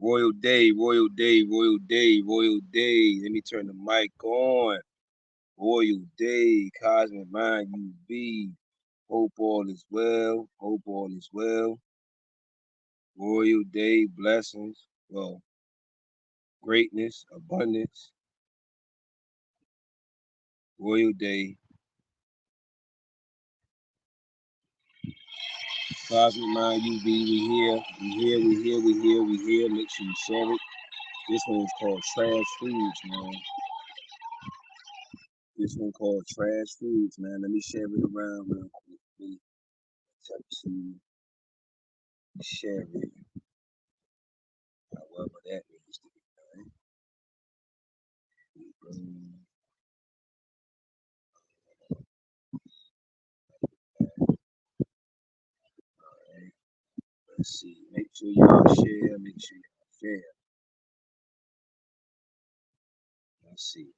Royal Day, Royal Day, Royal Day, Royal Day. Let me turn the mic on. Royal Day, Cosmic Mind UV. Hope all is well. Hope all is well. Royal Day, blessings. Well, greatness, abundance. Royal Day, Cosmic Mind UV. We here. We here. We here. We here. We here. Make sure you share it. This one's called Trash Foods, man. This one called Trash Foods, man. Let me share it around real quick. Let me attempt to share it, however that needs to be done. Alright, let's see. Make sure y'all share. Make sure y'all share. Let's see.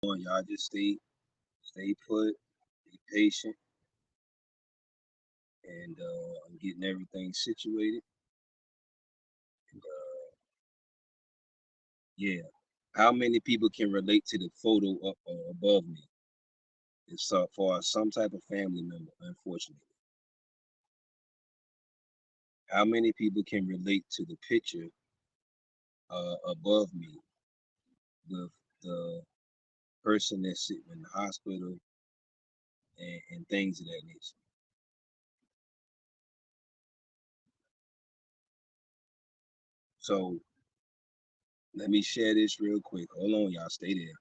Y'all just stay put, be patient, and I'm getting everything situated. And, yeah. How many people can relate to the photo up above me? It's for some type of family member, unfortunately. How many people can relate to the picture above me with the person that's sitting in the hospital and things of that nature? So let me share this real quick. Hold on, y'all. Stay there.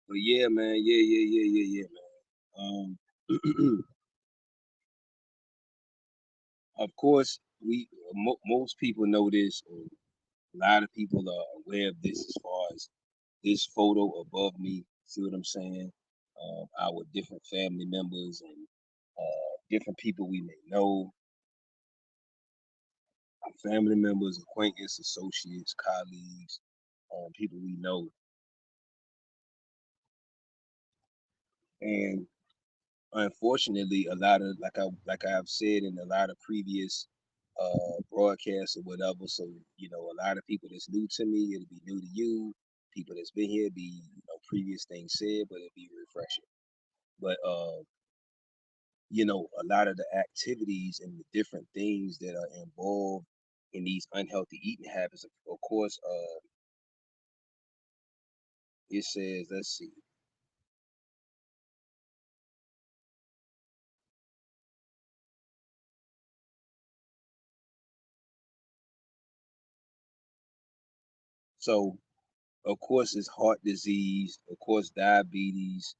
But yeah, man. Yeah, man. Of course, most people know this, or a lot of people are aware of this as far as this photo above me. See what I'm saying? Our different family members and different people we may know, our family members, acquaintances, associates, colleagues, people we know. And unfortunately, a lot of like I've said in a lot of previous broadcasts or whatever. So a lot of people that's new to me, it'll be new to you. People that's been here, be previous things said, but it'll be refreshing. But a lot of the activities and the different things that are involved in these unhealthy eating habits, of course, It says, let's see. So, of course, it's heart disease, of course, diabetes,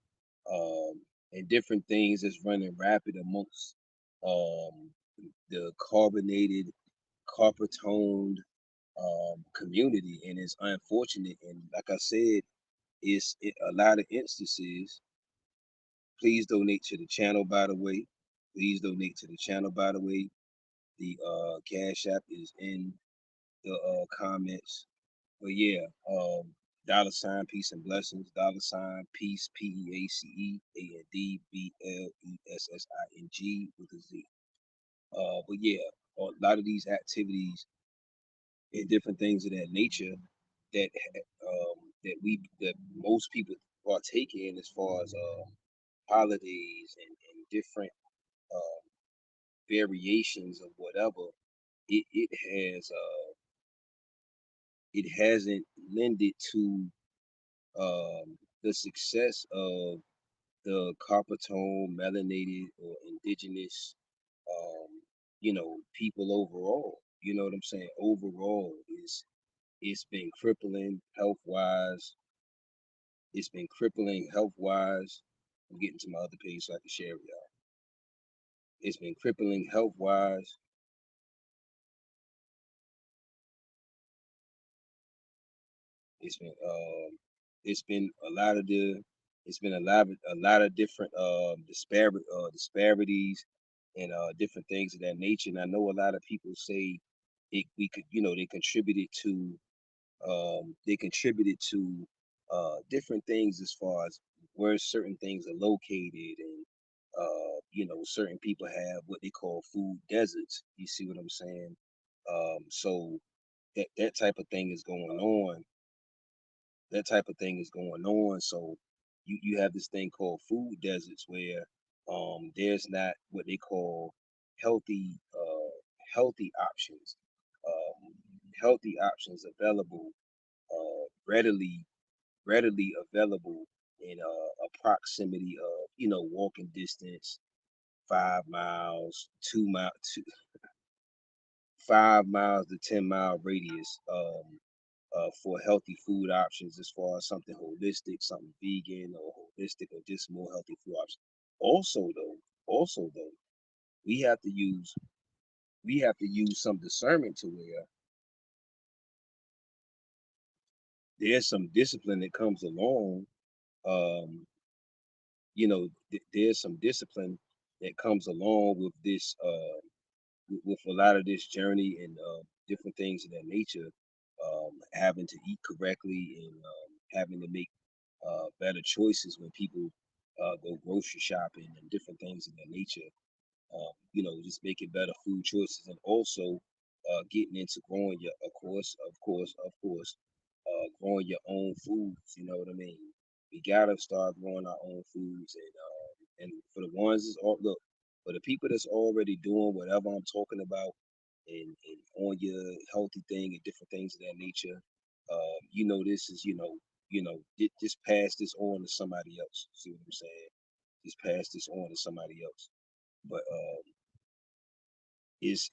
and different things that's running rapid amongst um, the carbonated, copper-toned community, and it's unfortunate. And like I said, a lot of instances. Please donate to the channel, by the way. Please donate to the channel, by the way. The Cash App is in the comments. But yeah, dollar sign peace and blessings. Dollar sign peace PEACE ANDBLESSING with a Z. But yeah, a lot of these activities and different things of that nature that that most people partake in as far as holidays and different uh, variations of whatever, it hasn't lended to the success of the copper tone, melanated, or indigenous, people overall. You know what I'm saying? Overall, it's been crippling health wise. It's been crippling health wise. I'm getting to my other page so I can share with y'all. It's been crippling health wise. It's been it's been a lot of the it's been a lot of different disparities and different things of that nature. And I know a lot of people say we could they contributed to different things as far as where certain things are located, and certain people have what they call food deserts. You see what I'm saying? So that type of thing is going on. That type of thing is going on. So you have this thing called food deserts where there's not what they call healthy healthy options, um, healthy options available, readily available in a proximity of walking distance, 5 miles, 2 mile, 5 miles to 10 mile radius. For healthy food options as far as something holistic, something vegan or holistic, or just more healthy food options. Also though, we have to use we have to use some discernment to where there's some discipline that comes along. Um, there's some discipline that comes along with this with a lot of this journey and different things of that nature, having to eat correctly and having to make better choices when people go grocery shopping and different things of that nature. Just making better food choices, and also getting into growing your, of course, growing your own foods. You know what I mean? We gotta start growing our own foods, and for the ones that's all look, for the people that's already doing whatever I'm talking about, and on your healthy thing and different things of that nature, this is just pass this on to somebody else. See what I'm saying? Just pass this on to somebody else. But it's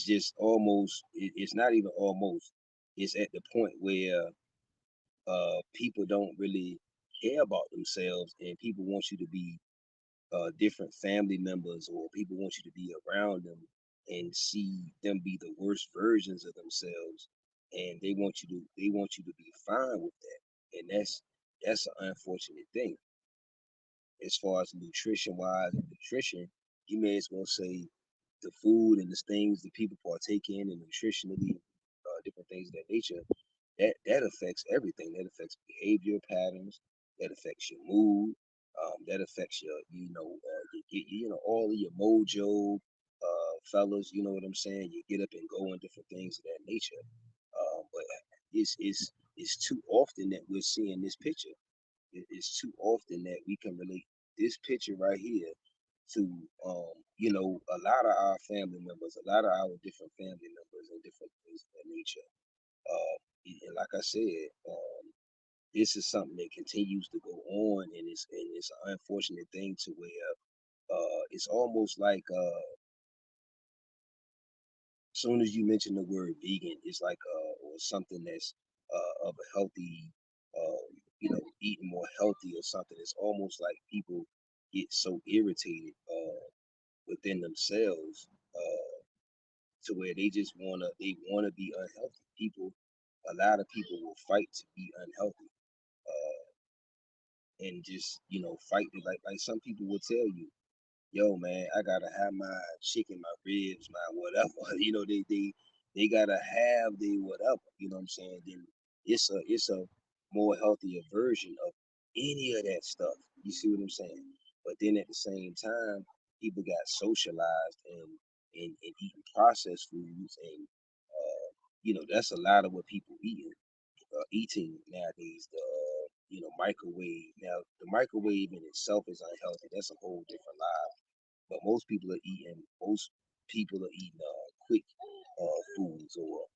just almost it's not even almost, it's at the point where people don't really care about themselves, and people want you to be different family members, or people want you to be around them and see them be the worst versions of themselves, and they want you to be fine with that. And that's an unfortunate thing. As far as nutrition, you may as well say the food and the things that people partake in, and nutritionally, different things of that nature, that affects everything. That affects behavior patterns. That affects your mood. That affects all of your mojo, fellas. You know what I'm saying? You get up and go, and different things of that nature. But it's too often that we're seeing this picture. It's too often that we can relate this picture right here to a lot of our family members, a lot of our different family members, and different things of that nature. And like I said, this is something that continues to go on, and it's an unfortunate thing to where it's almost like as soon as you mention the word vegan, it's like or something that's of a healthy, eating more healthy or something. It's almost like people get so irritated within themselves to where they wanna be unhealthy. A lot of people will fight to be unhealthy, and just fight it. Like some people will tell you, yo man, I gotta have my chicken, my ribs, my whatever. They gotta have the whatever. You know what I'm saying? Then it's a more healthier version of any of that stuff. You see what I'm saying? But then at the same time, people got socialized and eating processed foods, and that's a lot of what people eating nowadays. Microwave. Now the microwave in itself is unhealthy. That's a whole different lie. But most people are eating quick foods, or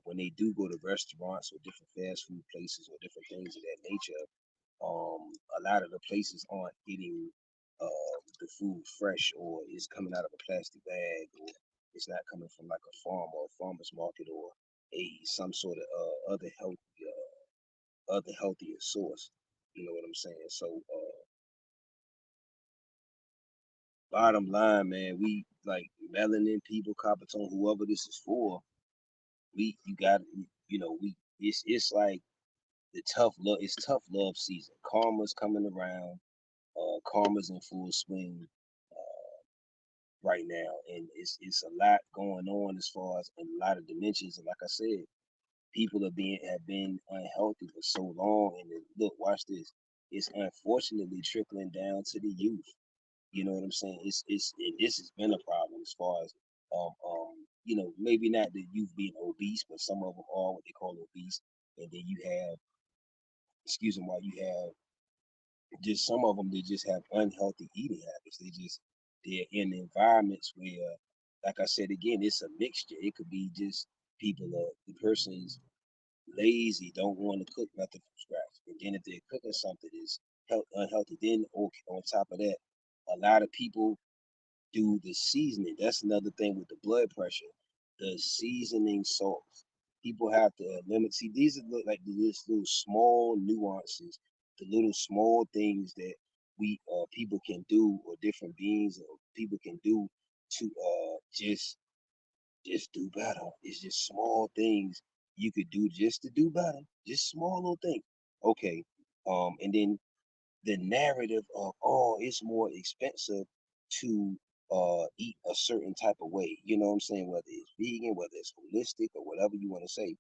when they do go to restaurants or different fast food places or different things of that nature, a lot of the places aren't getting the food fresh, or it's coming out of a plastic bag, or it's not coming from like a farm or a farmer's market, or a some sort of other healthier source. You know what I'm saying? So bottom line, man, we like melanin people, copper tone, whoever this is for. You got we it's like the tough love. It's tough love season. Karma's coming around. Karma's in full swing right now, and it's a lot going on as far as a lot of dimensions. And like I said, people have been unhealthy for so long, and look, watch this. It's unfortunately trickling down to the youth. You know what I'm saying? And this has been a problem as far as maybe not the youth being obese, but some of them are what they call obese, and then you have, excuse me, while you have just some of them, they just have unhealthy eating habits. They're in environments where, like I said again, it's a mixture. It could be just the person's lazy, don't want to cook nothing from scratch, and then if they're cooking something that's unhealthy, then okay, on top of that, a lot of people do the seasoning. That's another thing with the blood pressure. The seasoning salts. People have to limit. See, these are like these little small nuances, the little small things that we people can do, or different beings or people can do to just do better. It's just small things you could do just to do better. Just small little things. Okay. And then the narrative of, oh, it's more expensive to eat a certain type of way. You know what I'm saying? Whether it's vegan, whether it's holistic, or whatever you want to say.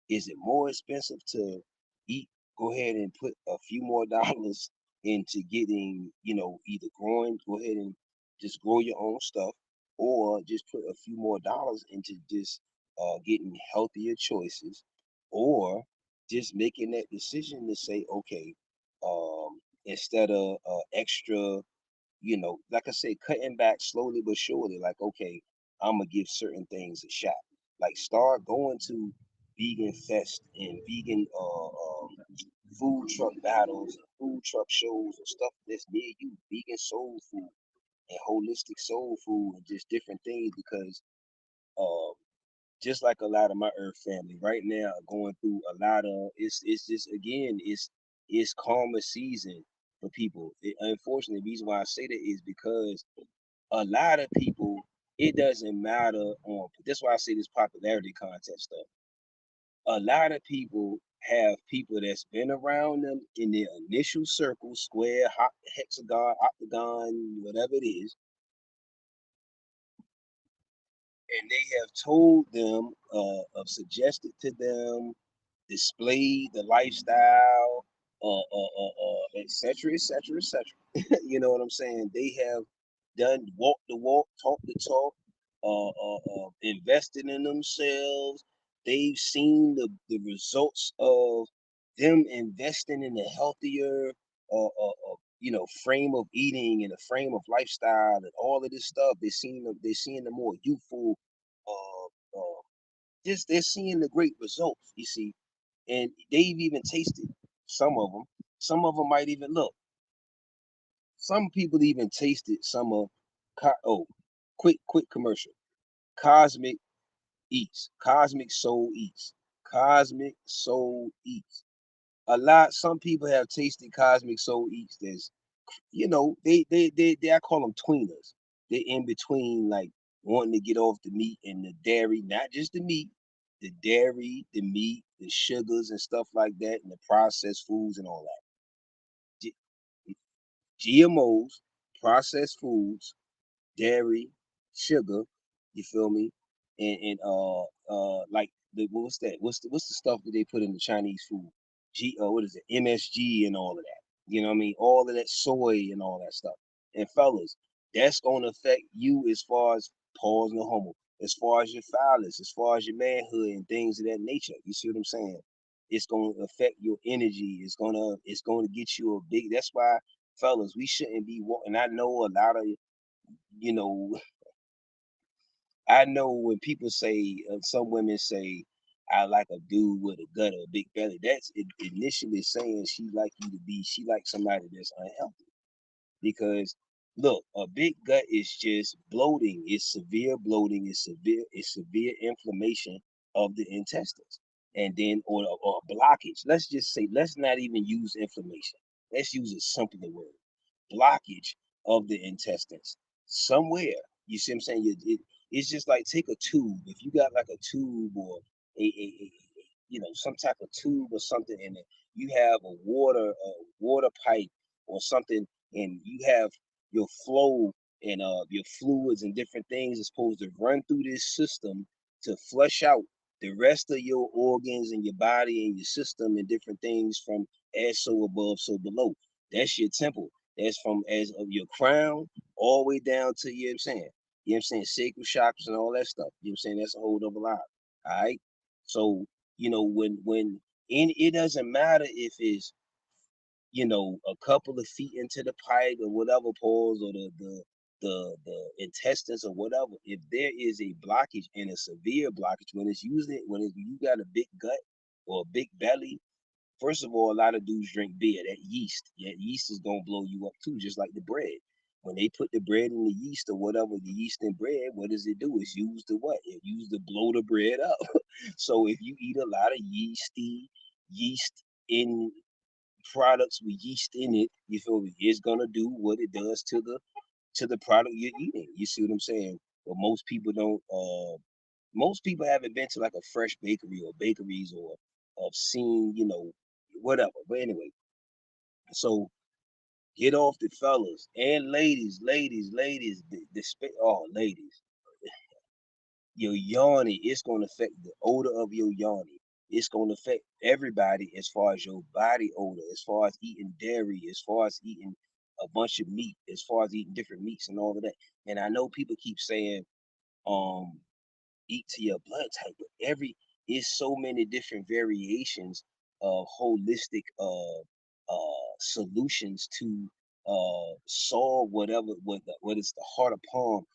Is it more expensive to eat? Go ahead and put a few more dollars into getting, either go ahead and just grow your own stuff, or just put a few more dollars into just getting healthier choices, or just making that decision to say, okay, instead of extra, like I say, cutting back slowly but surely. Like, okay, I'm gonna give certain things a shot. Like, start going to vegan fest and vegan food truck battles and food truck shows and stuff that's near you. Vegan soul food and holistic soul food and just different things, because um, just like a lot of my Earth family right now are going through a lot of, it's just again it's karma season for people. Unfortunately, the reason why I say that is because a lot of people, it doesn't matter on, that's why I say this popularity contest stuff. A lot of people have people that's been around them in their initial circle, square, hexagon, octagon, whatever it is, and they have told them, have suggested to them, displayed the lifestyle, et cetera, et cetera, et cetera. You know what I'm saying? They have done walk the walk, talk the talk, invested in themselves. They've seen the results of them investing in a healthier, frame of eating and a frame of lifestyle and all of this stuff. They're seeing the more youthful, uh, just they're seeing the great results. You see, and they've even tasted. Some of them might even look. Some people even tasted some of. Oh, quick commercial. Cosmic Eats. Cosmic Soul Eats. Cosmic Soul Eats. Some people have tasted Cosmic Soul Eats. There's, I call them tweeners. They're in between, like wanting to get off the meat and the dairy, not just the meat, the dairy, the meat, the sugars and stuff like that, and the processed foods and all that. GMOs, processed foods, dairy, sugar, you feel me? And like what's that? What's the stuff that they put in the Chinese food? What is it? MSG and all of that. You know what I mean? All of that soy and all that stuff. And fellas, that's gonna affect you as far as pause no homo, as far as your phallus, as far as your manhood and things of that nature. You see what I'm saying? It's gonna affect your energy. It's gonna get you a big. That's why, fellas, we shouldn't be walking. I know a lot of you know I know when people say, some women say, I like a dude with a gut or a big belly. That's initially saying she like somebody that's unhealthy. Because look, a big gut is just bloating. It's severe bloating. It's severe inflammation of the intestines. And then, or blockage. Let's just say, let's not even use inflammation. Let's use a simpler word: blockage of the intestines somewhere. You see what I'm saying? It's just like, take a tube. If you got like a tube or some type of tube or something in it, you have a water pipe or something, and you have your flow and your fluids and different things is supposed to run through this system to flush out the rest of your organs and your body and your system and different things, from as so above, so below. That's your temple. That's from as of your crown all the way down to, you know what I'm saying? You know what I'm saying? Sacral chakras and all that stuff. You know what I'm saying? That's a whole other lot. All right. So, when it doesn't matter if it's, a couple of feet into the pipe or whatever, pause, or the intestines or whatever. If there is a blockage, and a severe blockage, when you got a big gut or a big belly. First of all, a lot of dudes drink beer. That yeast, yeah, yeast is gonna blow you up too, just like the bread. When they put the bread in the yeast or whatever, the yeast in bread, what does it do? It's used to what? It used to blow the bread up. So if you eat a lot of yeast in products with yeast in it, you feel me? It's gonna do what it does to the product you're eating. You see what I'm saying? But most people don't. Most people haven't been to like a fresh bakery or bakeries, or of seeing, whatever. But anyway, so get off the fellas and ladies. Oh, ladies, your yawny, it's going to affect the odor of your yawny. It's going to affect everybody as far as your body odor, as far as eating dairy, as far as eating a bunch of meat, as far as eating different meats and all of that. And I know people keep saying, um, eat to your blood type, but is so many different variations of holistic solutions to solve what is the heart of palm.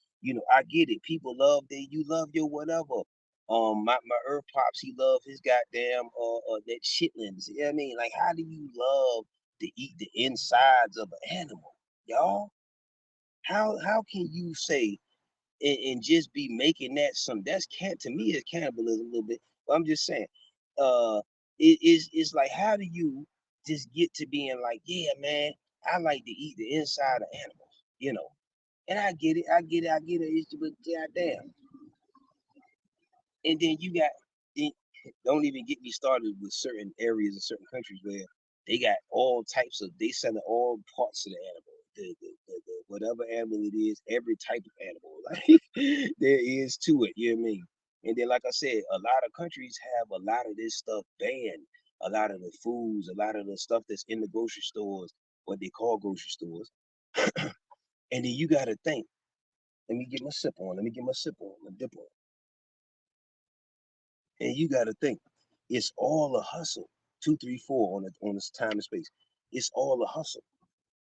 I get it. People love that you love your whatever. My Earth Pops, he love his goddamn that chitlins. You know what I mean? Like, how do you love to eat the insides of an animal, y'all? How can you say, and just be making that that's can to me, it's cannibalism a little bit. But I'm just saying, uh it's like, how do you just get to being like, yeah, man, I like to eat the inside of animals. And I get it, it's but goddamn. And then you got, then don't even get me started with certain areas in certain countries where they got all types of, they sell all parts of the animal, the whatever animal it is, every type of animal like there is to it. You know what I mean? And then, like I said, a lot of countries have a lot of this stuff banned. A lot of the foods, a lot of the stuff that's in the grocery stores, what they call grocery stores. And then you got to think. Let me get my sip on. Let me get my sip on. My dip on. And you got to think, it's all a hustle. 2, 3, 4 on this time and space. It's all a hustle.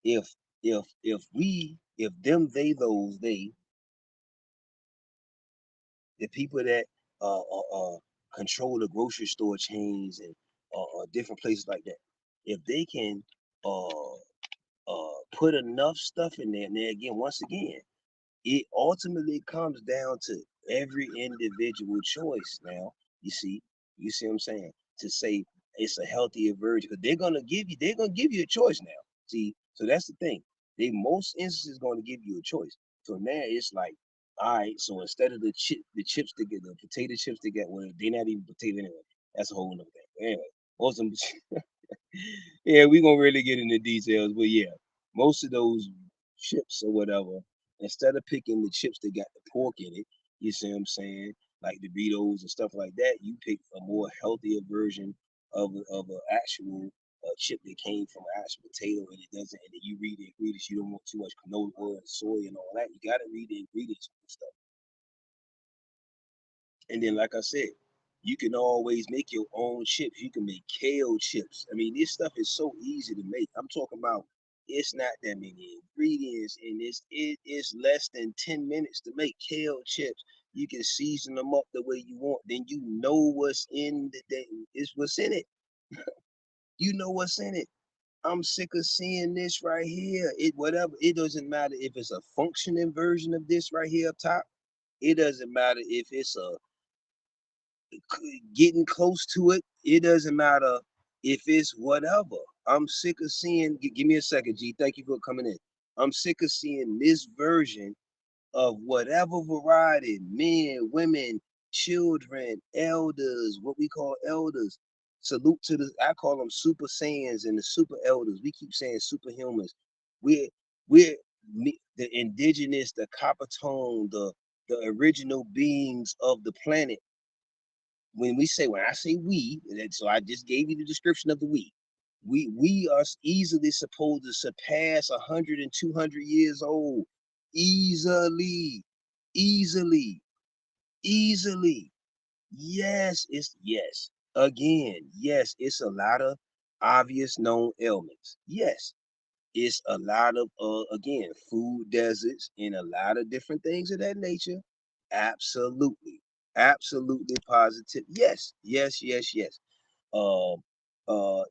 If them, they, those, they, the people that control the grocery store chains and different places like that. if they can put enough stuff in there, and then again, once again, it ultimately comes down to every individual choice. Now, you see what I'm saying? To say it's a healthier version, because they're gonna give you a choice now. See, so that's the thing. They most instances going to give you a choice. So now it's like, all right. So instead of the chips to get the potato chips to get, well, they're not even potato anyway. That's a whole other thing. But anyway, most of them, yeah, we gonna really get into details, but yeah, most of those chips or whatever, instead of picking the chips that got the pork in it, you see what I'm saying, like the Doritos and stuff like that, you pick a more healthier version of an actual chip that came from an actual potato, and it doesn't. And then you read the ingredients. You don't want too much canola oil and soy and all that. You gotta read the ingredients and stuff. And then, like I said, you can always make your own chips. You can make kale chips. I mean, this stuff is so easy to make. I'm talking about it's not that many ingredients, and it is less than 10 minutes to make kale chips. You can season them up the way you want. Then you know what's in is what's in it. You know what's in it. I'm sick of seeing this right here. It whatever. It doesn't matter if it's a functioning version of this right here up top. It doesn't matter if it's a getting close to it. It doesn't matter if it's whatever. I'm sick of seeing. Give me a second, G. Thank you for coming in. I'm sick of seeing this version of whatever variety, men, women, children, elders, what we call elders. Salute to the, I call them super saiyans and the super elders. We keep saying superhumans. We're we're the indigenous, the copper tone, the original beings of the planet. When I say we, so I just gave you the description of the we are easily supposed to surpass 100 and 200 years old, easily, easily, easily. Yes, again, yes, it's a lot of obvious known ailments. Yes, it's a lot of again, food deserts and a lot of different things of that nature. Absolutely, absolutely positive. Yes. uh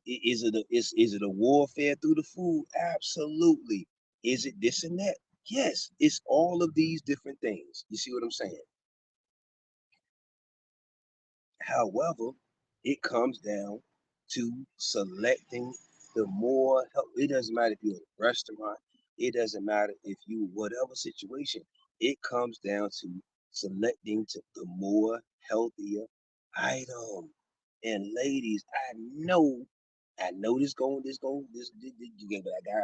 is it a warfare through the food? Absolutely. Is it this and that? Yes, it's all of these different things. You see what I'm saying? However, it comes down to selecting the more help. It doesn't matter if you're in a restaurant, it doesn't matter if you whatever situation, it comes down to selecting to the more healthier item. And ladies, I know but I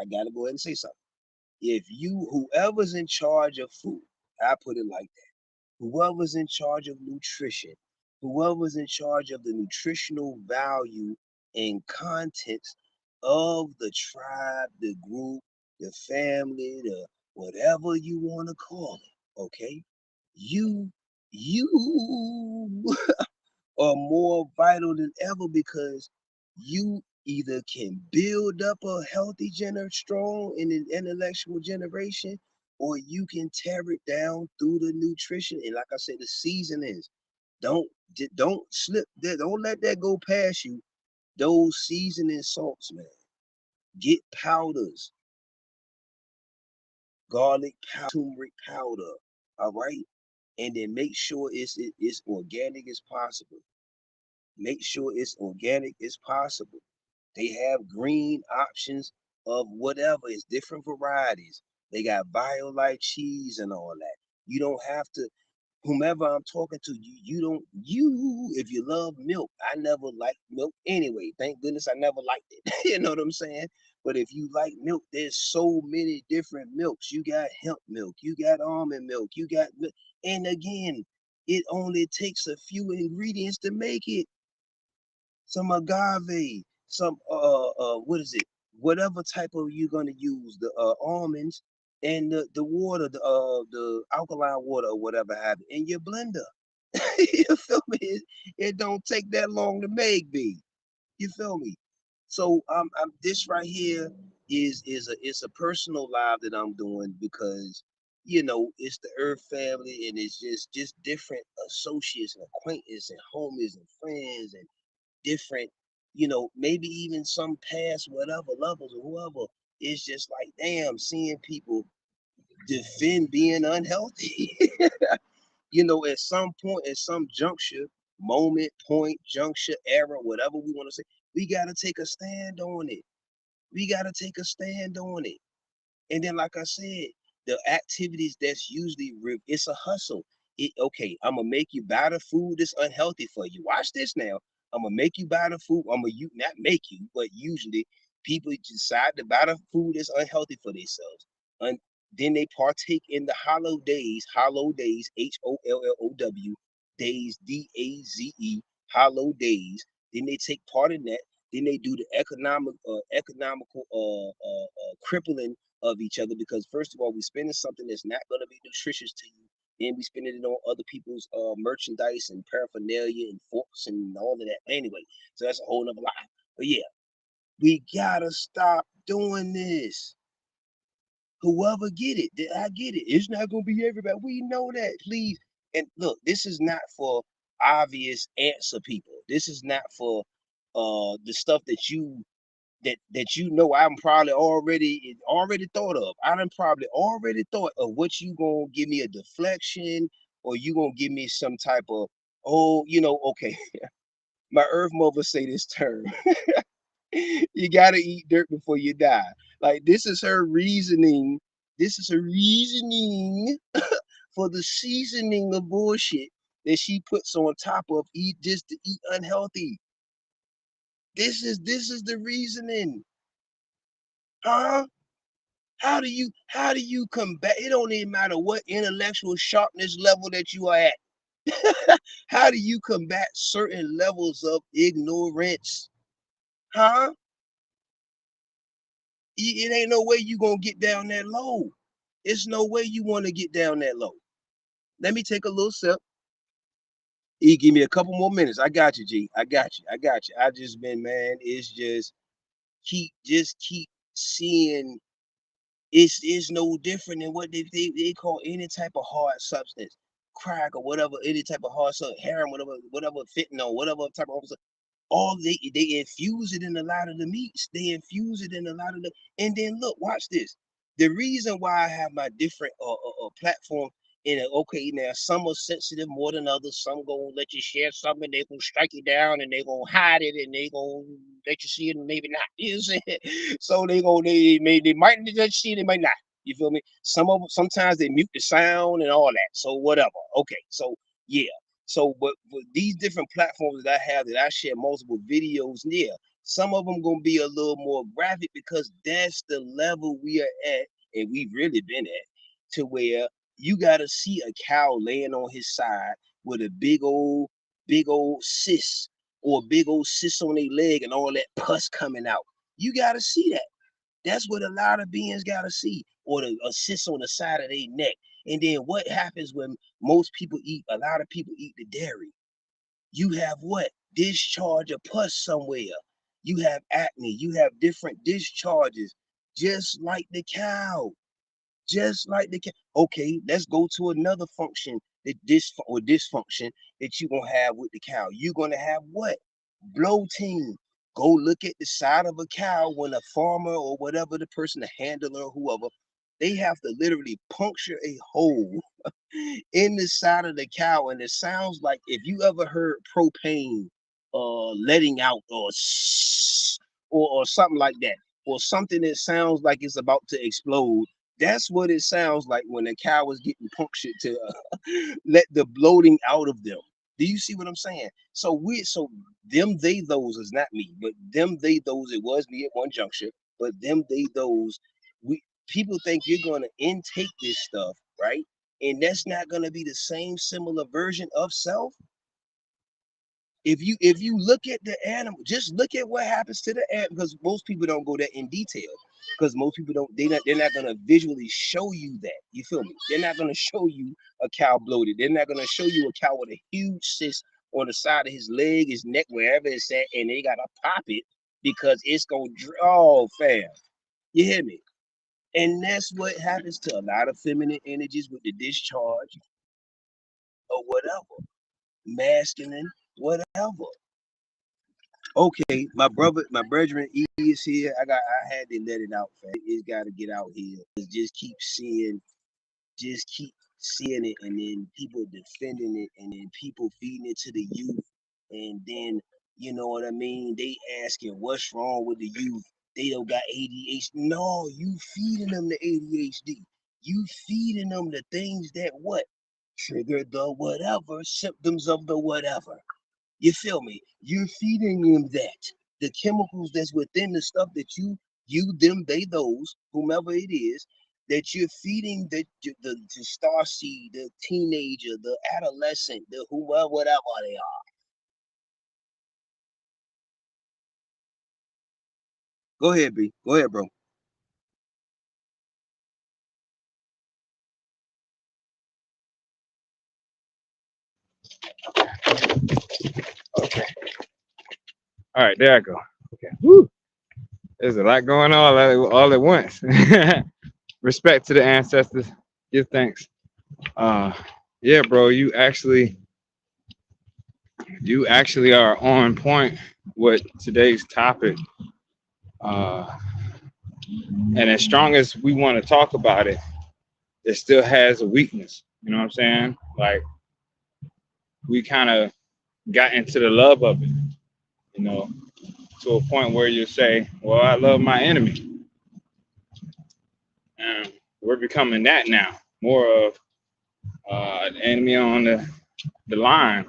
gotta go ahead and say something. If you whoever's in charge of food, I put it like whoever's in charge of nutrition, whoever's in charge of the nutritional value and contents of the tribe, the group, the family, the whatever you want to call it, okay? You you are more vital than ever because you either can build up a healthy strong and an intellectual generation, or you can tear it down through the nutrition. And like I said, the seasonings. Don't don't slip that. Don't let that go past you. Those seasoning salts, man. Get powders, garlic powder, turmeric powder. All right, and then make sure it's organic as possible. Make sure it's organic as possible. They have green options of whatever. It's different varieties. They got BioLife cheese and all that. You don't have to, whomever I'm talking to, if you love milk, I never liked milk anyway. Thank goodness I never liked it. You know what I'm saying? But if you like milk, there's so many different milks. You got hemp milk, you got almond milk, and again, it only takes a few ingredients to make it. Some agave, some what is it? Whatever type of you're gonna use, the almonds and the water, the alkaline water or whatever have it in your blender. You feel me? It don't take that long to make, B. You feel me? So I'm this right here it's a personal live that I'm doing because it's the Earth family and it's just different associates and acquaintances and homies and friends and different maybe even some past whatever levels or whoever. It's just like, damn, seeing people defend being unhealthy. At some point, at some juncture, moment, point, juncture, era, whatever we want to say, we got to take a stand on it. We got to take a stand on it. And then, like I said, the activities that's usually it's a hustle. Okay, I'm gonna make you buy the food that's unhealthy for you. Watch this now. I'm gonna make you buy the food. I'm gonna not make you, but usually people decide to buy the food that's unhealthy for themselves. And then they partake in the hollow days, HOLLOW days, DAZE, hollow days. Then they take part in that. Then they do the economical crippling of each other, because first of all, we're spending something that's not going to be nutritious to you, and we spending it on other people's merchandise and paraphernalia and forks and all of that anyway. So that's a whole nother lie. But yeah, we gotta stop doing this. Whoever get it, I get it. It's not gonna be everybody. We know that. Please. And look, this is not for obvious answer people. This is not for the stuff that I'm probably already thought of. I done probably already thought of what you gonna give me a deflection, or you gonna give me some type of, okay. My earth mother say this term. You gotta eat dirt before you die. Like, this is her reasoning. This is her reasoning for the seasoning of bullshit that she puts on top of eat just to eat unhealthy. This is the reasoning. Huh? How do you combat? It don't even matter what intellectual sharpness level that you are at. How do you combat certain levels of ignorance? Huh? It ain't no way you gonna get down that low. It's no way you want to get down that low. Let me take a little sip. E, give me a couple more minutes. I got you, G. I got you. I got you. I just been, man. It's just keep seeing. It's no different than what they call any type of hard substance, crack or whatever, any type of hard substance, heroin, whatever fentanyl, whatever type of all they infuse it in a lot of the meats. They infuse it in a lot of the, and then look, watch this. The reason why I have my different platform in it, okay, now some are sensitive more than others. Some gonna let you share something, they gonna strike you down, and they gonna hide it, and they gonna let you see it, and maybe not. You know what I'm saying? So they might let you see it, they might not. You feel me? Some of them sometimes they mute the sound and all that. So whatever. Okay. So yeah. So, but these different platforms that I have that I share multiple videos, yeah, some of them gonna be a little more graphic because that's the level we are at, and we've really been at, to where you gotta see a cow laying on his side with a big old cyst, or a big old cyst on their leg and all that pus coming out. You gotta see that. That's what a lot of beings gotta see, or a cyst on the side of their neck. And then what happens when a lot of people eat the dairy? You have what? Discharge of pus somewhere. You have acne. You have different discharges, just like the cow. Just like the cow. Okay, let's go to another function or dysfunction that you're gonna have with the cow. You're gonna have what? Bloating. Go look at the side of a cow when a farmer or whatever the person, the handler or whoever, they have to literally puncture a hole in the side of the cow, and it sounds like, if you ever heard propane letting out, or something like that, or something that sounds like it's about to explode. That's what it sounds like when a cow is getting punctured to let the bloating out of them. Do you see what I'm saying? So them, they, those is not me, but them, they, those, it was me at one juncture, but them, they, those, we people think you're going to intake this stuff, right? And that's not going to be the same similar version of self. If you look at the animal, just look at what happens to the animal, because most people don't go that in detail, because most people don't, they're not going to visually show you that. You feel me? They're not going to show you a cow bloated. They're not going to show you a cow with a huge cyst on the side of his leg, his neck, wherever it's at, and they got to pop it because it's going to draw, fam. You hear me? And that's what happens to a lot of feminine energies with the discharge or whatever, masculine, whatever. Okay, my brethren is here. I had to let it out, fam. It's got to get out here. Just keep seeing it, and then people defending it, and then people feeding it to the youth, and then you know what I mean. They asking what's wrong with the youth. They don't got ADHD. No, you feeding them the ADHD. You feeding them the things that what trigger the whatever symptoms of the whatever. You feel me? You're feeding them that. The chemicals that's within the stuff that you, them, they, those, whomever it is, that you're feeding the star seed, the teenager, the adolescent, the whoever, whatever they are. Go ahead, B. Go ahead, bro. Okay. All right, there I go. Okay. Woo. There's a lot going on all at once. Respect to the ancestors. Give thanks. Uh, yeah, bro. You actually are on point with today's topic. Uh, and as strong as we want to talk about it, it still has a weakness. You know what I'm saying? Like we kind of got into the love of it. You know, to a point where you say, "Well, I love my enemy," and we're becoming that now. More of an enemy on the line,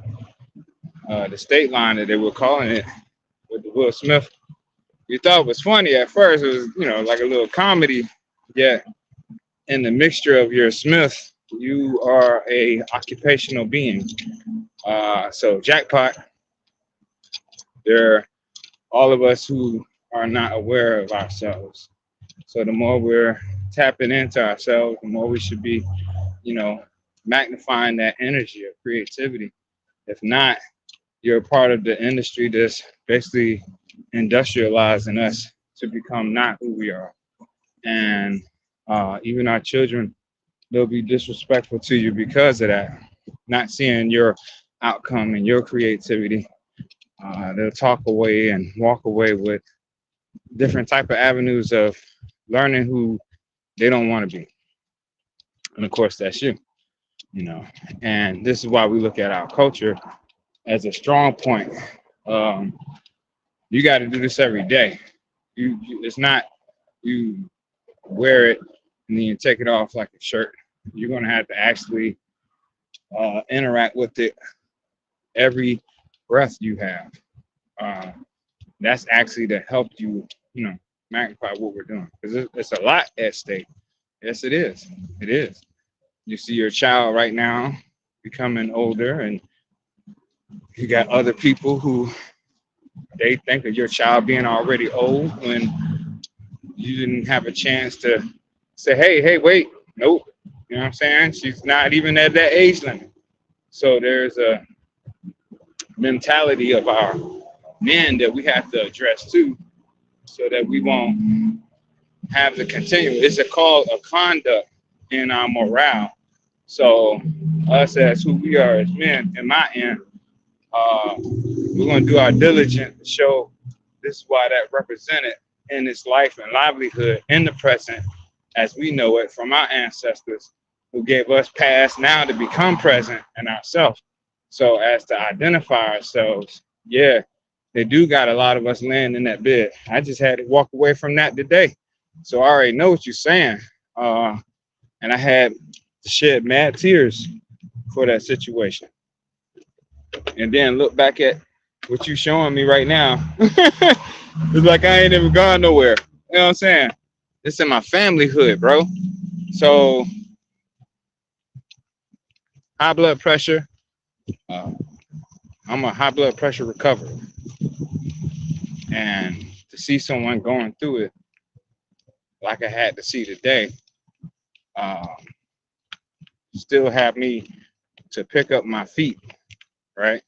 the state line that they were calling it with the Will Smith. You thought it was funny at first. It was, like a little comedy. Yet in the mixture of your Smith, you are a occupational being. So jackpot. There are all of us who are not aware of ourselves. So the more we're tapping into ourselves, the more we should be, you know, magnifying that energy of creativity. If not, you're a part of the industry that's basically industrializing us to become not who we are. And even our children, they'll be disrespectful to you because of that, not seeing your outcome and your creativity. They'll talk away and walk away with different type of avenues of learning who they don't want to be. And of course, that's you, you know. And this is why we look at our culture as a strong point. Um, you got to do this every day. It's not you wear it and then you take it off like a shirt. You're gonna have to actually interact with it every breath you have. Uh, that's actually to help you, magnify what we're doing because it's a lot at stake. Yes, it is. It is. You see your child right now becoming older, and you got other people who they think of your child being already old when you didn't have a chance to say, hey, wait, nope. You know what I'm saying? She's not even at that age limit. So there's a mentality of our men that we have to address too, so that we won't have the continuum. It's called a conduct in our morale. So us as who we are as men, in my end, we're going to do our diligence to show this is why that represented in its life and livelihood in the present as we know it from our ancestors who gave us past now to become present in ourselves. So as to identify ourselves, yeah, they do got a lot of us laying in that bed. I just had to walk away from that today. So I already know what you're saying. And I had to shed mad tears for that situation. And then look back at what you showing me right now. It's like I ain't even gone nowhere. You know what I'm saying? It's in my family hood, bro. So high blood pressure. Uh, I'm a high blood pressure recoverer, and to see someone going through it like I had to see today, uh, still have me to pick up my feet, right,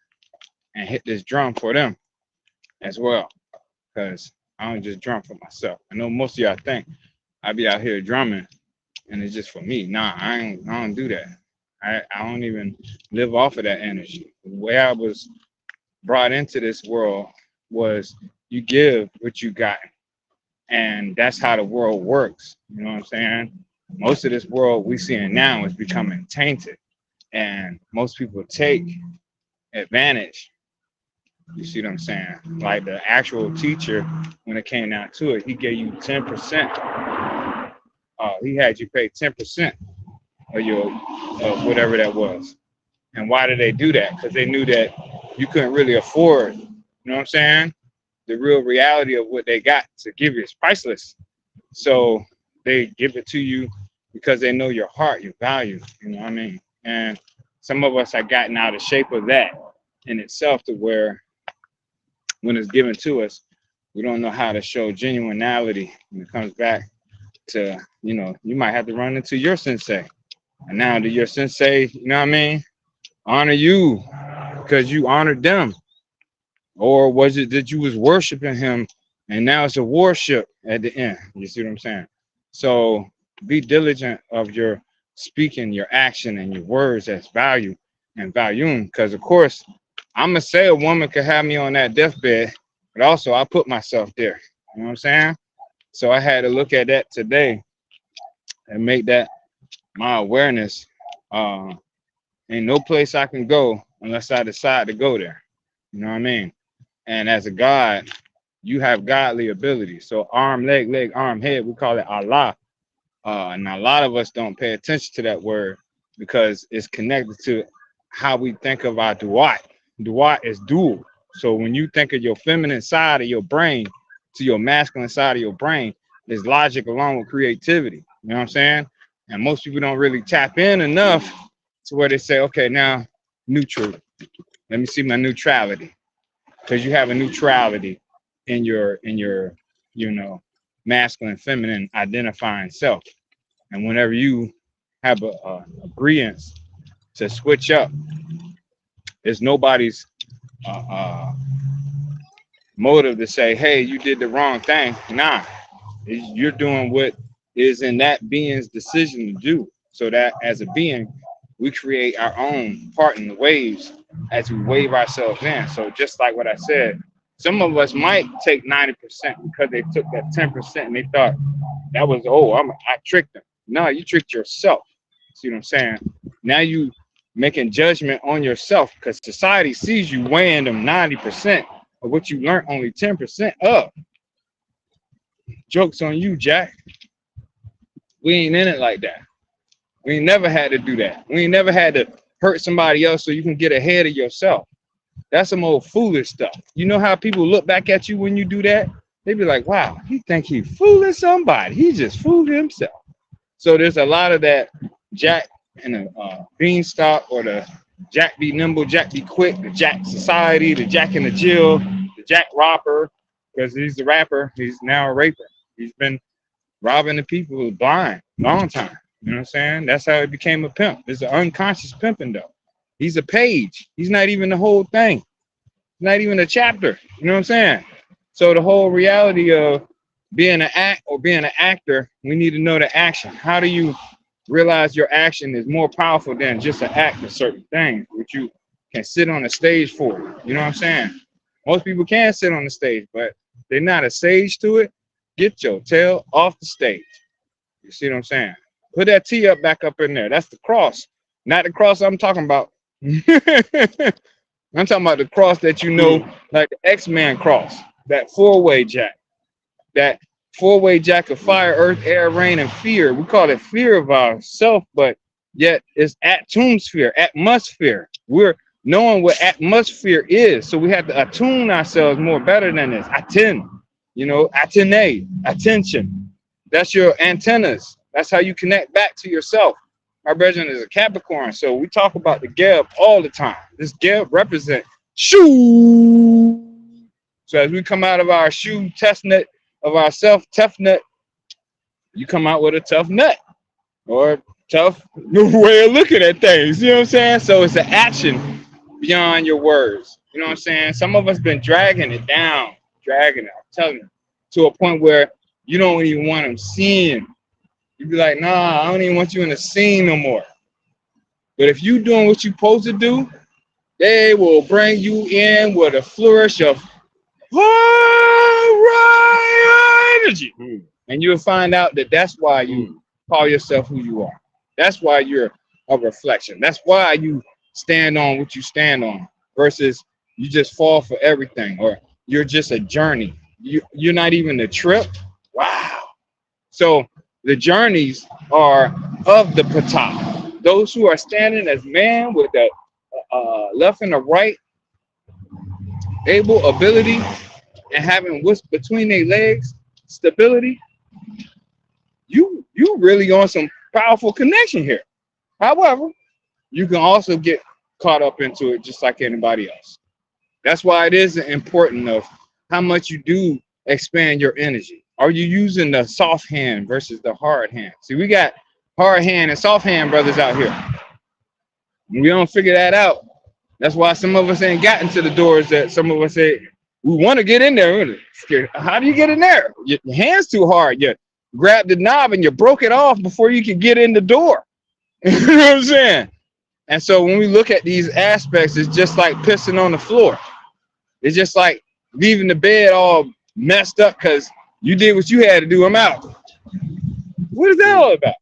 and hit this drum for them as well, because I don't just drum for myself. I know most of y'all think I be out here drumming and it's just for me. Nah, I don't do that. I don't even live off of that energy. The way I was brought into this world was you give what you got. And that's how the world works. You know what I'm saying? Most of this world we seeing now is becoming tainted. And most people take advantage. You see what I'm saying? Like the actual teacher, when it came down to it, he gave you 10%. He had you pay 10% of your of whatever that was. And why did they do that? Because they knew that you couldn't really afford, you know what I'm saying? The real reality of what they got to give you is priceless. So they give it to you because they know your heart, your value, you know what I mean? And some of us have gotten out of shape of that in itself to where when it's given to us, we don't know how to show genuinity when it comes back to, you might have to run into your sensei. And now do your sensei, you know what I mean, honor you because you honored them? Or was it that you was worshiping him and now it's a worship at the end? You see what I'm saying? So be diligent of your speaking, your action, and your words as value and value. Because of course, I'm gonna say a woman could have me on that deathbed, but also I put myself there. You know what I'm saying? So I had to look at that today and make that my awareness. Ain't no place I can go unless I decide to go there. You know what I mean? And as a God, you have godly ability. So arm, leg, arm, head, we call it Allah. And a lot of us don't pay attention to that word because it's connected to how we think of our duat. Duat is dual. So when you think of your feminine side of your brain to your masculine side of your brain, is logic along with creativity. You know what I'm saying? And most people don't really tap in enough to where they say, okay, now neutral. Let me see my neutrality. Because you have a neutrality in your masculine, feminine identifying self. And whenever you have a agreement to switch up, it's nobody's motive to say, hey, you did the wrong thing. Nah, you're doing what is in that being's decision to do. So that as a being, we create our own part in the waves as we wave ourselves in. So just like what I said, some of us might take 90% because they took that 10% and they thought that was, I tricked them. No, you tricked yourself. See what I'm saying? Now you making judgment on yourself because society sees you weighing them 90% of what you learned only 10% of. Joke's on you, Jack. We ain't in it like that. We ain't never had to do that. We ain't never had to hurt somebody else so you can get ahead of yourself. That's some old foolish stuff. You know how people look back at you when you do that? They be like, wow, he think he fooling somebody. He just fooled himself. So there's a lot of that Jack and the beanstalk or the Jack be nimble, Jack be quick, the Jack society, the Jack in the Jill, the Jack rapper, because he's the rapper. He's now a raper. He's been robbing the people blind long time. You know what I'm saying? That's how he became a pimp. It's an unconscious pimping though. He's a page. He's not even the whole thing. Not even a chapter. You know what I'm saying? So the whole reality of being an act or being an actor, we need to know the action. How do you realize your action is more powerful than just an act of certain things, which you can sit on a stage for? You know what I'm saying? Most people can sit on the stage, but they're not a sage to it. Get your tail off the stage. You see what I'm saying? Put that T up back up in there. That's the cross. Not the cross I'm talking about. I'm talking about the cross that like the X-Men cross. That four-way jack. That four-way jack of fire, earth, air, rain, and fear. We call it fear of ourself, but yet it's atmosphere. We're knowing what atmosphere is. So we have to attune ourselves more better than this. Attention. That's your antennas. That's how you connect back to yourself. My brethren is a Capricorn, so we talk about the Geb all the time. This Geb represents shoe. So as we come out of our shoe test nut of ourself, tough nut, you come out with a tough nut or tough way of looking at things. You know what I'm saying? So it's an action beyond your words. You know what I'm saying? Some of us been dragging it down, I'm telling you, to a point where you don't even want them seeing. You be like, nah, I don't even want you in the scene no more. But if you doing what you supposed to do, they will bring you in with a flourish of high energy. And you'll find out that that's why you call yourself who you are. That's why you're a reflection. That's why you stand on what you stand on versus you just fall for everything or you're just a journey. You're not even a trip. Wow. So the journeys are of the patah. Those who are standing as man with the left and the right, able ability, and having what's between their legs, stability. You really on some powerful connection here. However, you can also get caught up into it just like anybody else. That's why it is important of how much you do expand your energy. Are you using the soft hand versus the hard hand? See, we got hard hand and soft hand brothers out here. We don't figure that out. That's why some of us ain't gotten to the doors that some of us say we want to get in there. We're scared. How do you get in there? Your hand's too hard. You grab the knob and you broke it off before you could get in the door. You know what I'm saying? And so when we look at these aspects, it's just like pissing on the floor. It's just like leaving the bed all messed up because you did what you had to do. I'm out. What is that all about?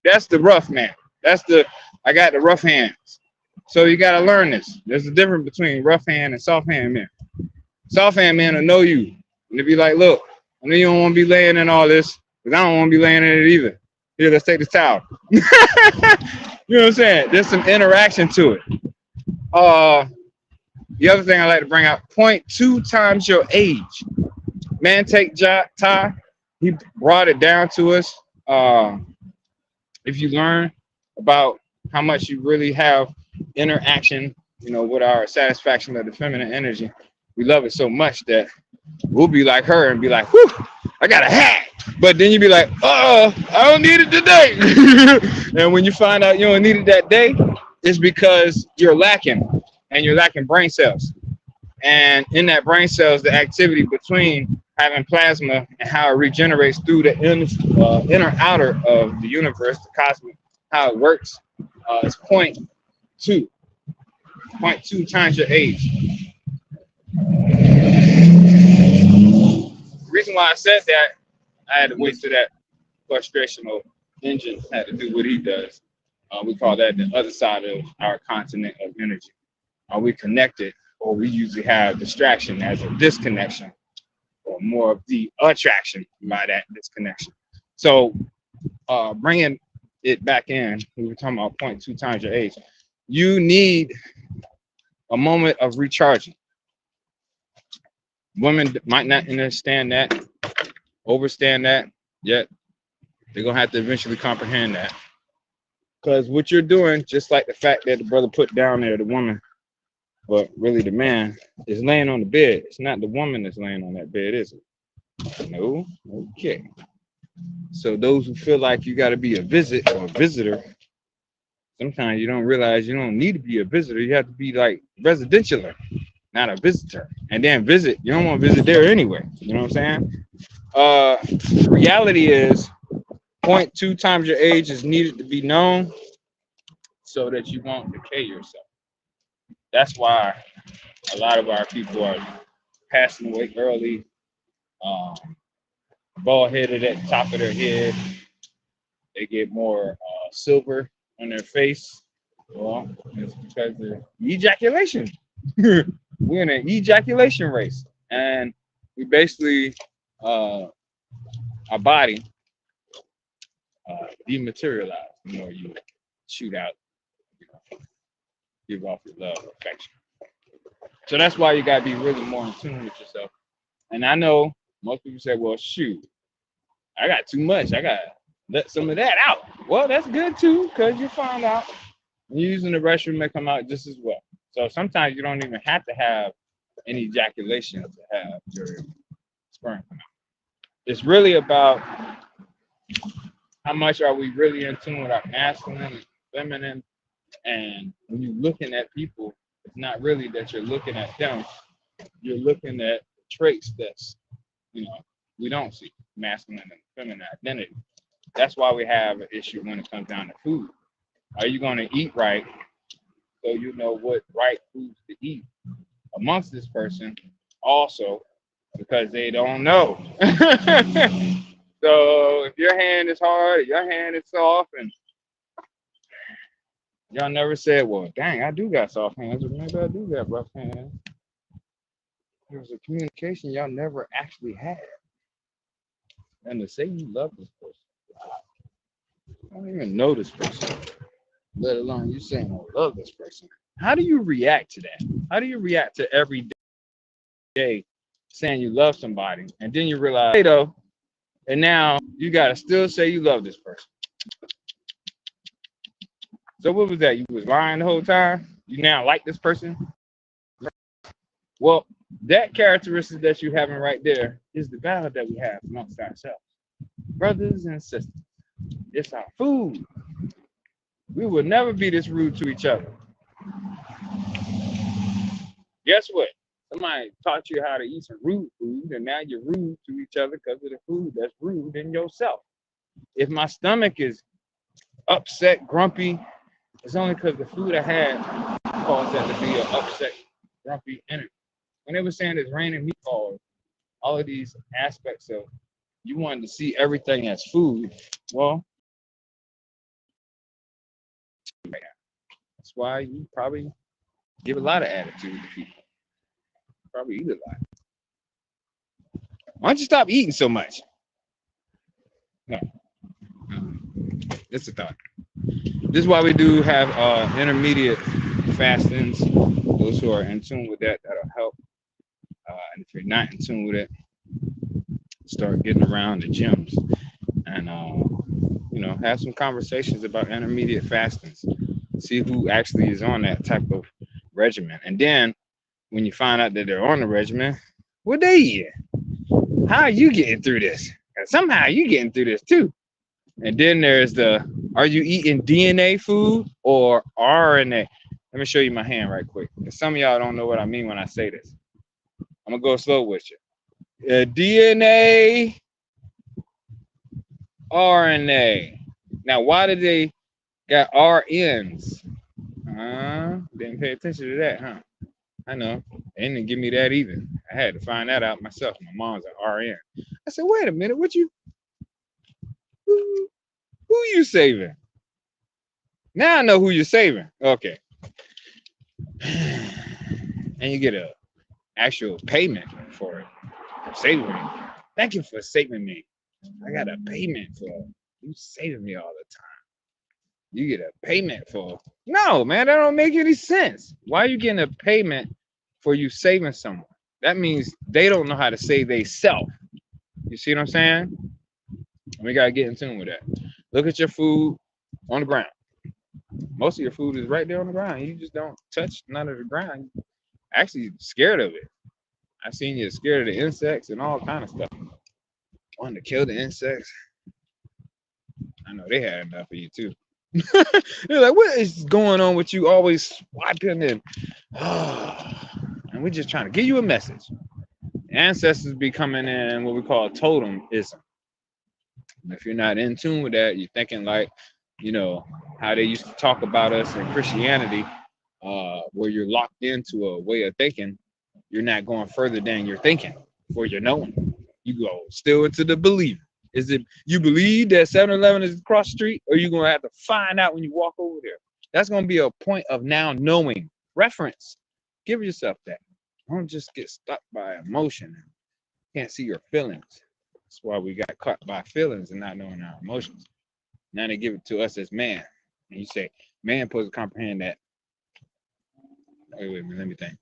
That's the rough man. I got the rough hands. So you got to learn this. There's a difference between rough hand and soft hand men. Soft hand men will know you. And they'll be like, look, I know you don't want to be laying in all this, because I don't want to be laying in it either. Here, let's take this towel. You know what I'm saying? There's some interaction to it. The other thing I like to bring out, 0.2 times your age. Man, take Ty. He brought it down to us. If you learn about how much you really have interaction, with our satisfaction of the feminine energy, we love it so much that we'll be like her and be like, whew, I got a hat. But then you be like, I don't need it today. And when you find out you don't need it that day, it's because you're lacking, and you're lacking brain cells. And in that brain cells, the activity between having plasma and how it regenerates through the inner outer of the universe, the cosmos, how it works, is 0.2 times your age. The reason why I said that, I had to wait till that frustrational engine had to do what he does. We call that the other side of our continent of energy. Are we connected, or we usually have distraction as a disconnection, or more of the attraction by that disconnection. So bringing it back in, we were talking about 0.2 times your age. You need a moment of recharging. Women might not understand that, overstand that, yet they're going to have to eventually comprehend that. Because what you're doing, just like the fact that the brother put down there, the woman, but really the man, is laying on the bed. It's not the woman that's laying on that bed, is it? No? Okay. So those who feel like you got to be a visit or a visitor, sometimes you don't realize you don't need to be a visitor. You have to be like residentialer, not a visitor. And then visit. You don't want to visit there anyway. You know what I'm saying? The reality is 0.2 times your age is needed to be known so that you won't decay yourself. That's why a lot of our people are passing away early, bald headed at the top of their head. They get more silver on their face. Well, it's because of ejaculation. We're in an ejaculation race, and we basically our body dematerialize the more you shoot out, give off your love or affection. So that's why you gotta be really more in tune with yourself. And I know most people say, well, shoot, I got too much. I gotta let some of that out. Well, that's good too, because you find out using the restroom may come out just as well. So sometimes you don't even have to have any ejaculation to have your sperm come out. It's really about how much are we really in tune with our masculine and feminine. And when you're looking at people, it's not really that you're looking at them. You're looking at traits that's, we don't see, masculine and feminine identity. That's why we have an issue when it comes down to food. Are you going to eat right so you know what right foods to eat amongst this person? Also, because they don't know. So if your hand is hard, your hand is soft, and y'all never said, well, dang, I do got soft hands, or maybe I do got rough hands. There was a communication y'all never actually had. And to say you love this person, I don't even know this person, let alone you saying I love this person. How do you react to that? How do you react to every day saying you love somebody, and then you realize, hey, though, and now you got to still say you love this person? So what was that? You was lying the whole time? You now like this person? Well, that characteristic that you having right there is the value that we have amongst ourselves. Brothers and sisters, it's our food. We will never be this rude to each other. Guess what? Somebody taught you how to eat some rude food, and now you're rude to each other because of the food that's rude in yourself. If my stomach is upset, grumpy, it's only because the food I had caused that to be an upset, grumpy energy. When they were saying it's raining meatballs, all of these aspects of you wanted to see everything as food, well, that's why you probably give a lot of attitude to people. Probably eat a lot. Why don't you stop eating so much? No, it's a thought. This is why we do have intermediate fastings. Those who are in tune with that, that'll help. And if you're not in tune with it, start getting around the gyms and have some conversations about intermediate fastings. See who actually is on that type of regimen. And then when you find out that they're on the regimen, what they eat? How are you getting through this? And somehow you getting through this too. And then there's are you eating DNA food or RNA? Let me show you my hand right quick. Because some of y'all don't know what I mean when I say this. I'm going to go slow with you. DNA, RNA. Now, why did they got RNs? Didn't pay attention to that, huh? I know. They didn't give me that either. I had to find that out myself. My mom's an RN. I said, wait a minute, who you saving? Now I know who you're saving. Okay. And you get a actual payment for it. Saving me. Thank you for saving me. I got a payment for you saving me all the time. You get a payment for no, man, that don't make any sense. Why are you getting a payment for you saving someone? That means they don't know how to save themselves. You see what I'm saying? We gotta get in tune with that. Look at your food on the ground. Most of your food is right there on the ground. You just don't touch none of the ground. You're actually scared of it. I've seen you scared of the insects and all kind of stuff. Wanting to kill the insects. I know they had enough of you too. They're like, what is going on with you? Always swiping and we're just trying to give you a message. Ancestors be coming in what we call totemism. If you're not in tune with that, you're thinking like, how they used to talk about us in Christianity, where you're locked into a way of thinking. You're not going further than you're thinking or you're knowing. You go still into the belief. Is it you believe that 7-Eleven is across the street, or you're gonna have to find out when you walk over there? That's gonna be a point of now knowing. Reference. Give yourself that. Don't just get stuck by emotion. Can't see your feelings. That's why we got caught by feelings and not knowing our emotions. Now they give it to us as man. And you say, man supposed to comprehend that. Wait, let me think.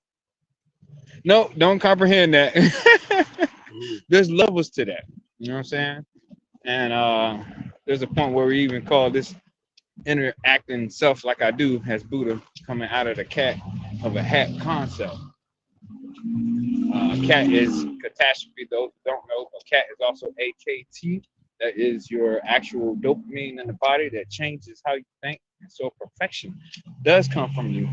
No, don't comprehend that. There's levels to that. You know what I'm saying? And there's a point where we even call this interacting self like I do as Buddha coming out of the cat of a hat concept. Cat is catastrophe. Those who don't know, a cat is also AKT. That is your actual dopamine in the body that changes how you think. And so perfection does come from you.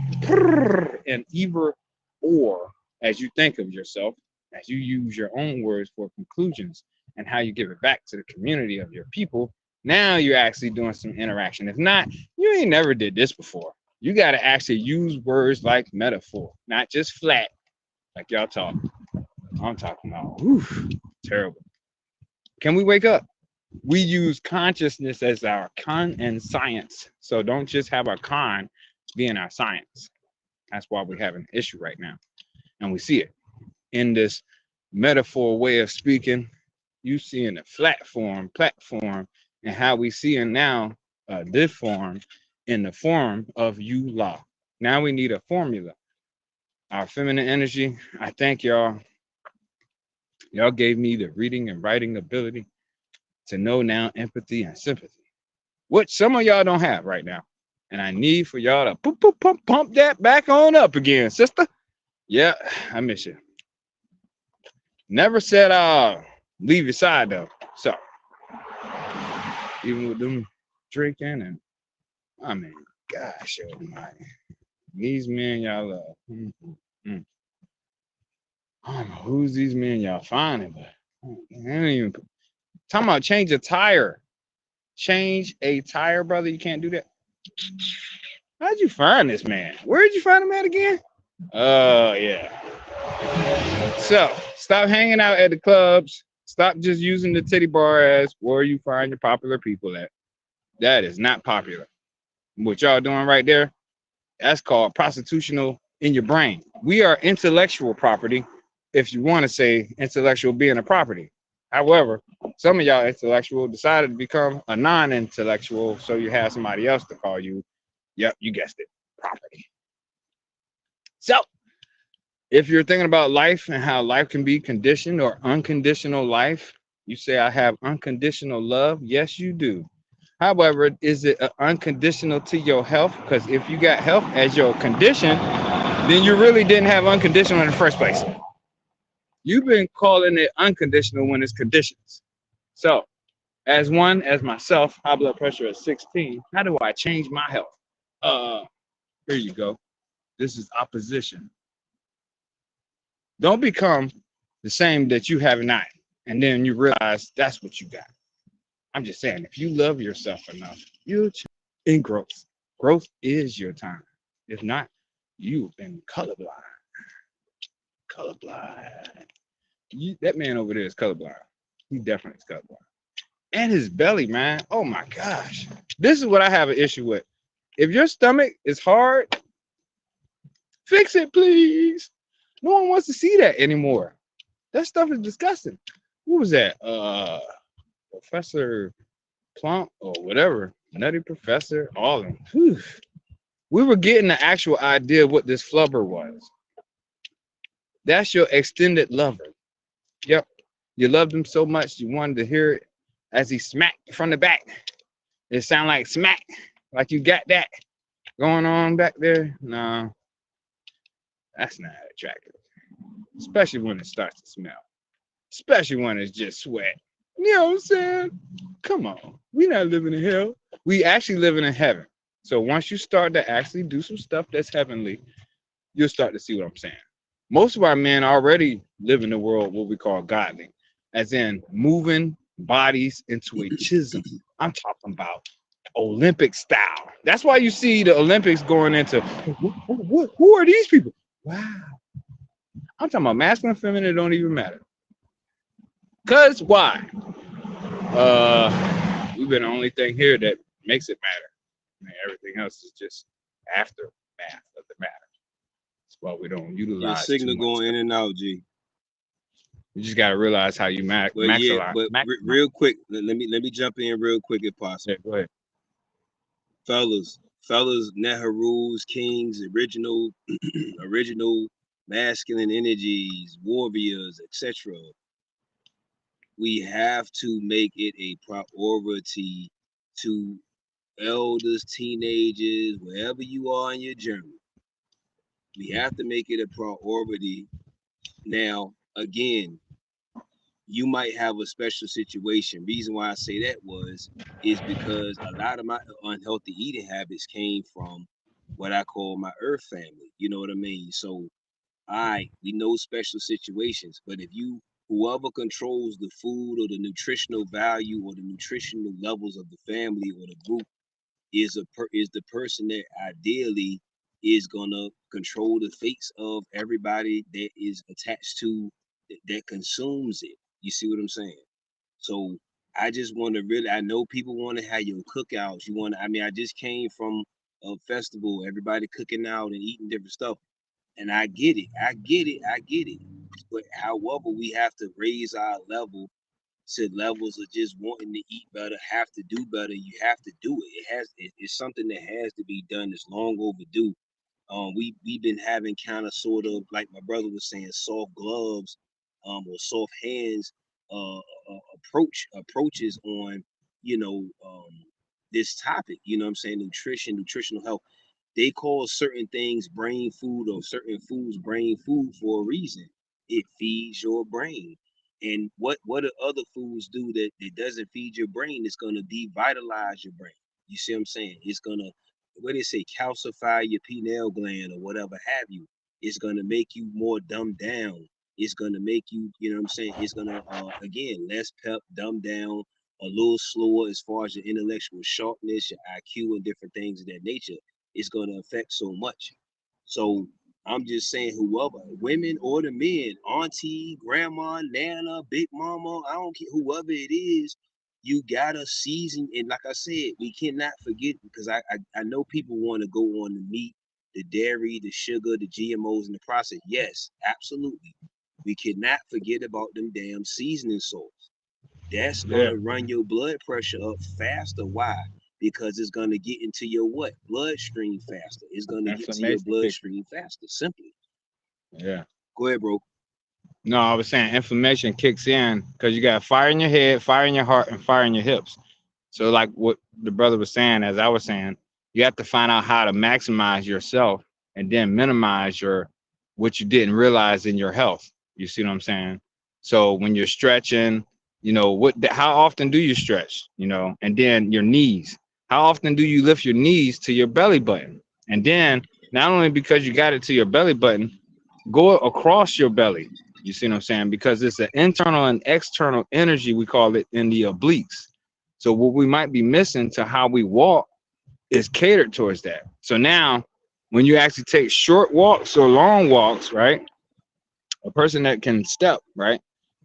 And either or, as you think of yourself, as you use your own words for conclusions and how you give it back to the community of your people, now you're actually doing some interaction. If not, you ain't never did this before. You got to actually use words like metaphor, not just flat, like y'all talk. I'm talking about, whew, terrible. Can we wake up? We use consciousness as our con and science. So don't just have our con being our science. That's why we have an issue right now. And we see it in this metaphor way of speaking. You see in the flat form, platform, and how we see it now, this form in the form of you law. Now we need a formula. Our feminine energy, I thank y'all. Y'all gave me the reading and writing ability to know now empathy and sympathy, which some of y'all don't have right now. And I need for y'all to pump that back on up again, sister. Yeah, I miss you. Never said I'll leave your side though. So even with them drinking and I mean, gosh almighty. These men y'all love. I don't know who's these men y'all finding, but I ain't even talking about change a tire. Change a tire, brother. You can't do that. How'd you find this man? Where'd you find him at again? Oh, yeah. So stop hanging out at the clubs. Stop just using the titty bar as where you find your popular people at. That is not popular. What y'all doing right there, that's called prostitutional in your brain. We are intellectual property, if you want to say intellectual being a property. However, some of y'all intellectual decided to become a non-intellectual, so you have somebody else to call you, yep, you guessed it, property. So if you're thinking about life and how life can be conditioned or unconditional life, you say, I have unconditional love. Yes, you do. However, is it unconditional to your health? Because if you got health as your condition, then you really didn't have unconditional in the first place. You've been calling it unconditional when it's conditions. So, as myself, high blood pressure at 16, how do I change my health? Here you go. This is opposition. Don't become the same that you have not, and then you realize that's what you got. I'm just saying, if you love yourself enough, you'll change in growth. Growth is your time. If not, you've been colorblind. Colorblind. That man over there is colorblind. He definitely is colorblind. And his belly, man. Oh my gosh. This is what I have an issue with. If your stomach is hard, fix it, please. No one wants to see that anymore. That stuff is disgusting. Who was that? Professor Plump or whatever. Nutty Professor. All of them. Whew. We were getting the actual idea of what this flubber was. That's your extended lover. Yep. You loved him so much you wanted to hear it as he smacked from the back. It sounded like smack, like you got that going on back there. No, that's not attractive. Especially when it starts to smell. Especially when it's just sweat. You know what I'm saying? Come on. We're not living in hell. We actually living in heaven. So once you start to actually do some stuff that's heavenly, you'll start to see what I'm saying. Most of our men already live in the world what we call godly, as in moving bodies into a chisel. I'm talking about Olympic style. That's why you see the Olympics going into who are these people? Wow. I'm talking about masculine, feminine, it don't even matter. Cause why? We've been the only thing here that makes it matter. I mean, everything else is just aftermath of the matter. That's why we don't Your utilize too signal much. going in and out, G. You just gotta realize how you But yeah, but real quick, let me jump in real quick if possible. Yeah, go ahead. Fellas, Nehrus, kings, original masculine energies, warriors, etc. We have to make it a priority to elders, teenagers, wherever you are in your journey. We have to make it a priority. Now, again, you might have a special situation. Reason why I say that is because a lot of my unhealthy eating habits came from what I call my earth family. You know what I mean? So we know special situations, but if whoever controls the food or the nutritional value or the nutritional levels of the family or the group is the person that ideally is gonna control the fates of everybody that is attached to that consumes it. You see what I'm saying? So I just want to really, I know people want to have your cookouts. You want to, I mean, I just came from a festival, everybody cooking out and eating different stuff. And I get it. I get it. I get it. But however, we have to raise our level to levels of just wanting to eat better, have to do better. You have to do it. It's something that has to be done. It's long overdue. We've been having kind of sort of like my brother was saying, soft gloves, or soft hands, approaches on, you know, this topic. You know what I'm saying? Nutrition, nutritional health. They call certain things brain food or certain foods brain food for a reason. It feeds your brain. And what do other foods do that doesn't feed your brain? It's gonna devitalize your brain. You see what I'm saying? It's gonna, what they say, calcify your pineal gland or whatever have you. It's gonna make you more dumbed down. It's gonna make you, you know what I'm saying? It's gonna again less pep, dumbed down, a little slower as far as your intellectual sharpness, your IQ, and different things of that nature. It's gonna affect so much. So I'm just saying, whoever, women or the men, auntie, grandma, nana, big mama, I don't care, whoever it is, you gotta season. And like I said, we cannot forget, because I know people want to go on the meat, the dairy, the sugar, the GMOs, and the process. Yes, absolutely. We cannot forget about them damn seasoning salts. That's Yeah, gonna run your blood pressure up faster. Why? Because it's gonna get into your what? Bloodstream faster. It's gonna get to your inflammation kicks. bloodstream faster. Simply. Yeah. Go ahead, bro. No, I was saying inflammation kicks in because you got fire in your head, fire in your heart, and fire in your hips. So, like what the brother was saying, as I was saying, you have to find out how to maximize yourself and then minimize your what you didn't realize in your health. You see what I'm saying? So when you're stretching, how often do you stretch? And then your knees. How often do you lift your knees to your belly button? And then not only because you got it to your belly button, go across your belly. You see what I'm saying? Because it's an internal and external energy, we call it, in the obliques. So what we might be missing to how we walk is catered towards that. So now when you actually take short walks or long walks, right? A person that can step, right?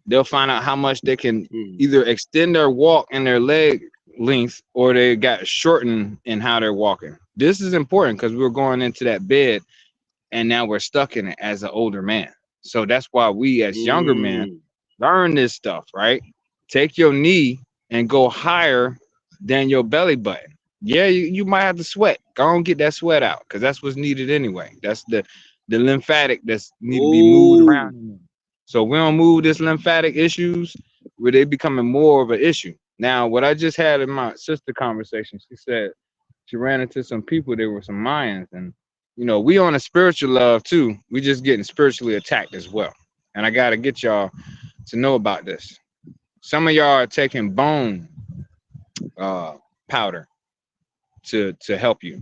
They'll find out how much they can Mm. either extend their walk and their leg length, or they got shortened in how they're walking. This is important because we're going into that bed and now we're stuck in it as an older man. So that's why we as younger men Mm. learn this stuff, right? Take your knee and go higher than your belly button. Yeah, you might have to sweat. Go and get that sweat out because that's what's needed anyway. That's the lymphatic that's need to be moved Oh. around. So we don't move this lymphatic issues where they becoming more of an issue. Now, what I just had in my sister conversation, she said she ran into some people. There were some Mayans, and we on a spiritual love too. We just getting spiritually attacked as well. And I gotta get y'all to know about this. Some of y'all are taking bone uh, powder to help you.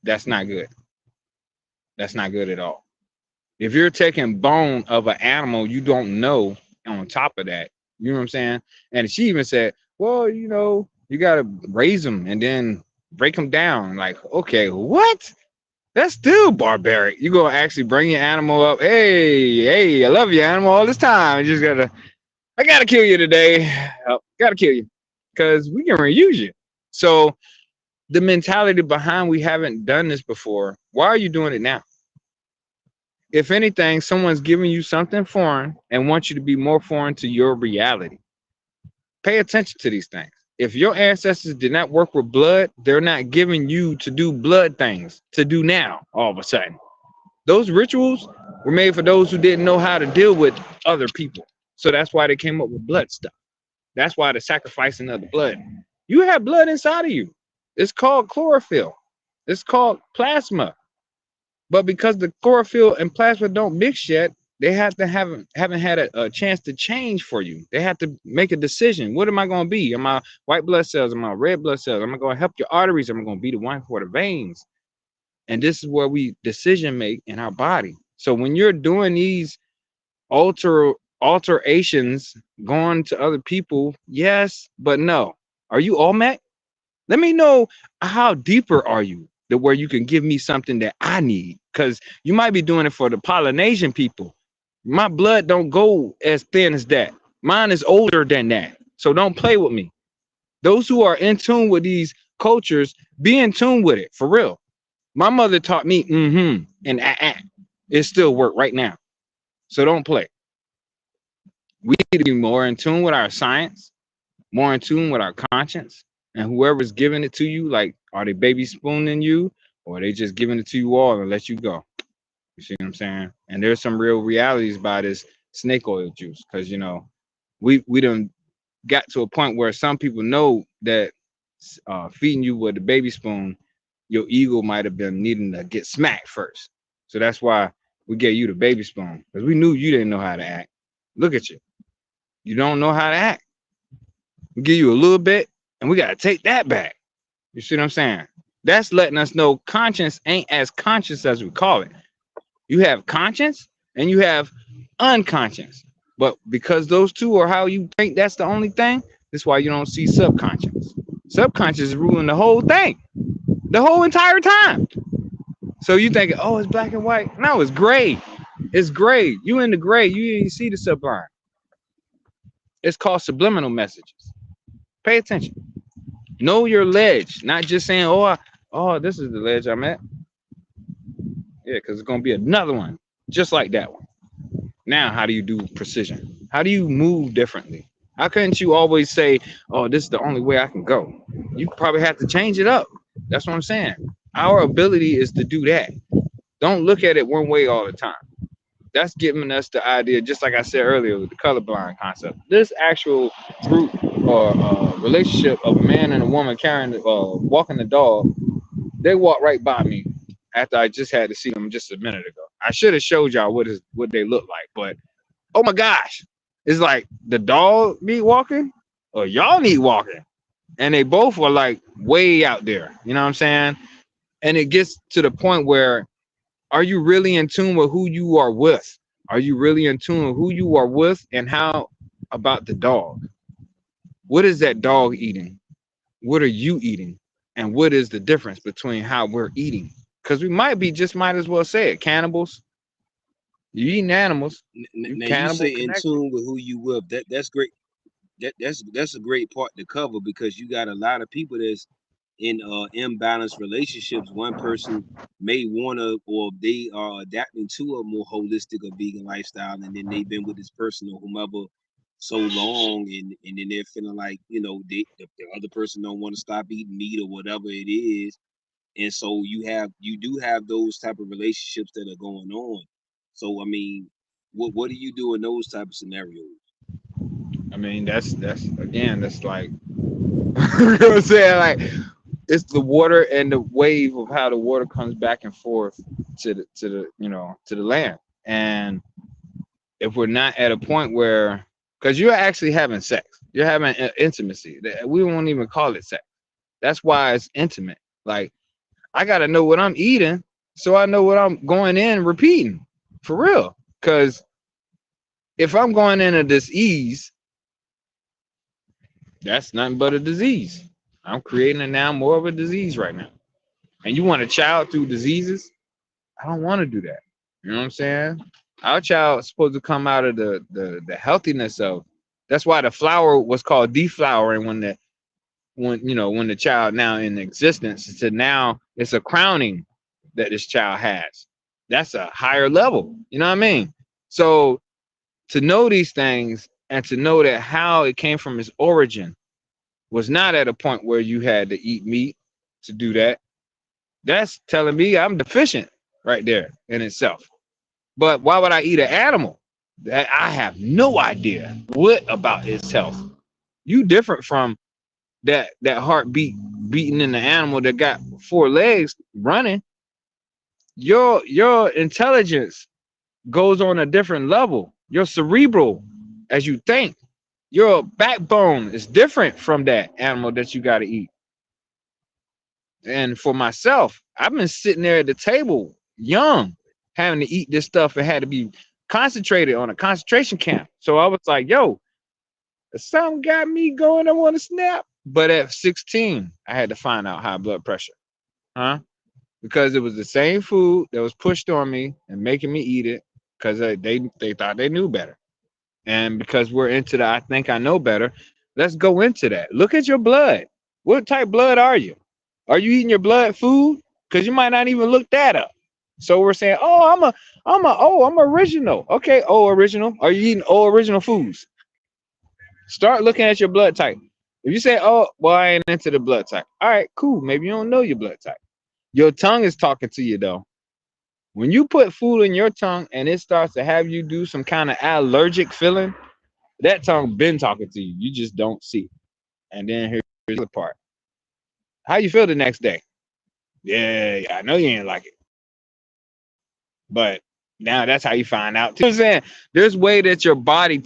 That's not good. That's not good at all. If you're taking bone of an animal you don't know, on top of that, you know what I'm saying? And she even said, well, you gotta raise them and then break them down. Like, okay, what? That's still barbaric. You gonna actually bring your animal up? Hey, I love your animal all this time. You just I gotta kill you today. Gotta kill you because we can reuse you. So the mentality behind we haven't done this before. Why are you doing it now? If anything, someone's giving you something foreign and wants you to be more foreign to your reality. Pay attention to these things. If your ancestors did not work with blood, they're not giving you to do blood things to do now all of a sudden. Those rituals were made for those who didn't know how to deal with other people. So that's why they came up with blood stuff. That's why the sacrificing of the blood. You have blood inside of you. It's called chlorophyll. It's called plasma. But because the chlorophyll and plasma don't mix yet, they have to haven't had a chance to change for you. They have to make a decision. What am I going to be? Am I white blood cells? Am I red blood cells? Am I going to help your arteries? Am I going to be the one for the veins? And this is where we decision make in our body. So when you're doing these alterations, going to other people, yes, but no. Are you all met? Let me know how deeper are you to where you can give me something that I need. Because you might be doing it for the Polynesian people. My blood don't go as thin as that. Mine is older than that. So don't play with me. Those who are in tune with these cultures, be in tune with it for real. My mother taught me and it still work right now. So don't play. We need to be more in tune with our science, more in tune with our conscience, and whoever's giving it to you, like, are they baby spooning you, or are they just giving it to you all and let you go? You see what I'm saying? And there's some real realities by this snake oil juice, because we done got to a point where some people know that feeding you with a baby spoon, your ego might have been needing to get smacked first. So that's why we gave you the baby spoon, because we knew you didn't know how to act. Look at you. You don't know how to act. We give you a little bit, and we got to take that back. You see what I'm saying? That's letting us know conscience ain't as conscious as we call it. You have conscience and you have unconscious. But because those two are how you think that's the only thing, that's why you don't see subconscious. Subconscious is ruling the whole thing, the whole entire time. So you think, oh, it's black and white. No, it's gray. It's gray. You in the gray. You didn't see the sublime. It's called subliminal messages. Pay attention. Know your ledge, not just saying, oh, this is the ledge I'm at. Yeah, because it's gonna be another one just like that one. Now, how do you do precision? How do you move differently? How couldn't you always say, oh, this is the only way I can go? You probably have to change it up. That's what I'm saying. Our ability is to do that. Don't look at it one way all the time. That's giving us the idea, just like I said earlier with the colorblind concept. This actual group or relationship of a man and a woman carrying, walking the dog, they walked right by me after I just had to see them just a minute ago. I should have showed y'all what they look like, but oh my gosh, it's like the dog need walking or y'all need walking, and they both were like way out there. You know what I'm saying? And it gets to the point where, are you really in tune with who you are with? Are you really in tune with who you are with? And how about the dog? What is that dog eating? What are you eating? And what is the difference between how we're eating? Because we might as well say it, cannibals. You eating animals. You Now you cannibal say in connected. tune with who you with. That's great. That's a great part to cover because you got a lot of people that's in imbalanced relationships. One person may wanna or they are adapting to a more holistic or vegan lifestyle, and then they've been with this person or whomever so long, and then they're feeling like the other person don't want to stop eating meat or whatever it is, and so you do have those type of relationships that are going on. So I mean, what do you do in those type of scenarios? I mean, that's again, that's like you know what I'm saying? Like, it's the water and the wave of how the water comes back and forth to the land. And if we're not at a point where, because you're actually having sex, you're having intimacy. We won't even call it sex. That's why it's intimate. Like, I gotta know what I'm eating, so I know what I'm going in repeating for real. Because if I'm going in a disease, that's nothing but a disease. I'm creating it now more of a disease right now. And you want a child through diseases? I don't want to do that. You know what I'm saying? Our child is supposed to come out of the healthiness of. That's why the flower was called deflowering when the child now in existence. To now it's a crowning that this child has. That's a higher level. You know what I mean? So to know these things and to know that how it came from its origin was not at a point where you had to eat meat to do that. That's telling me I'm deficient right there in itself. But why would I eat an animal that I have no idea what about its health? You different from that heartbeat beating in the animal that got four legs running. Your intelligence goes on a different level. Your cerebral, as you think, your backbone is different from that animal that you got to eat. And for myself, I've been sitting there at the table young, having to eat this stuff and had to be concentrated on a concentration camp. So I was like, yo, something got me going. I want to snap. But at 16, I had to find out high blood pressure. Huh? Because it was the same food that was pushed on me and making me eat it. because they thought they knew better. And because we're into the I think I know better, let's go into that. Look at your blood. What type blood are you? Are you eating your blood food? Because you might not even look that up. So we're saying, oh, I'm original. Okay, oh, original. Are you eating original foods? Start looking at your blood type. If you say, oh, well, I ain't into the blood type. All right, cool. Maybe you don't know your blood type. Your tongue is talking to you though. When you put food in your tongue and it starts to have you do some kind of allergic feeling, that tongue been talking to you. You just don't see it. And then here's the part. How you feel the next day? Yeah, I know you ain't like it. But now that's how you find out. You know what I'm saying? There's way that your body,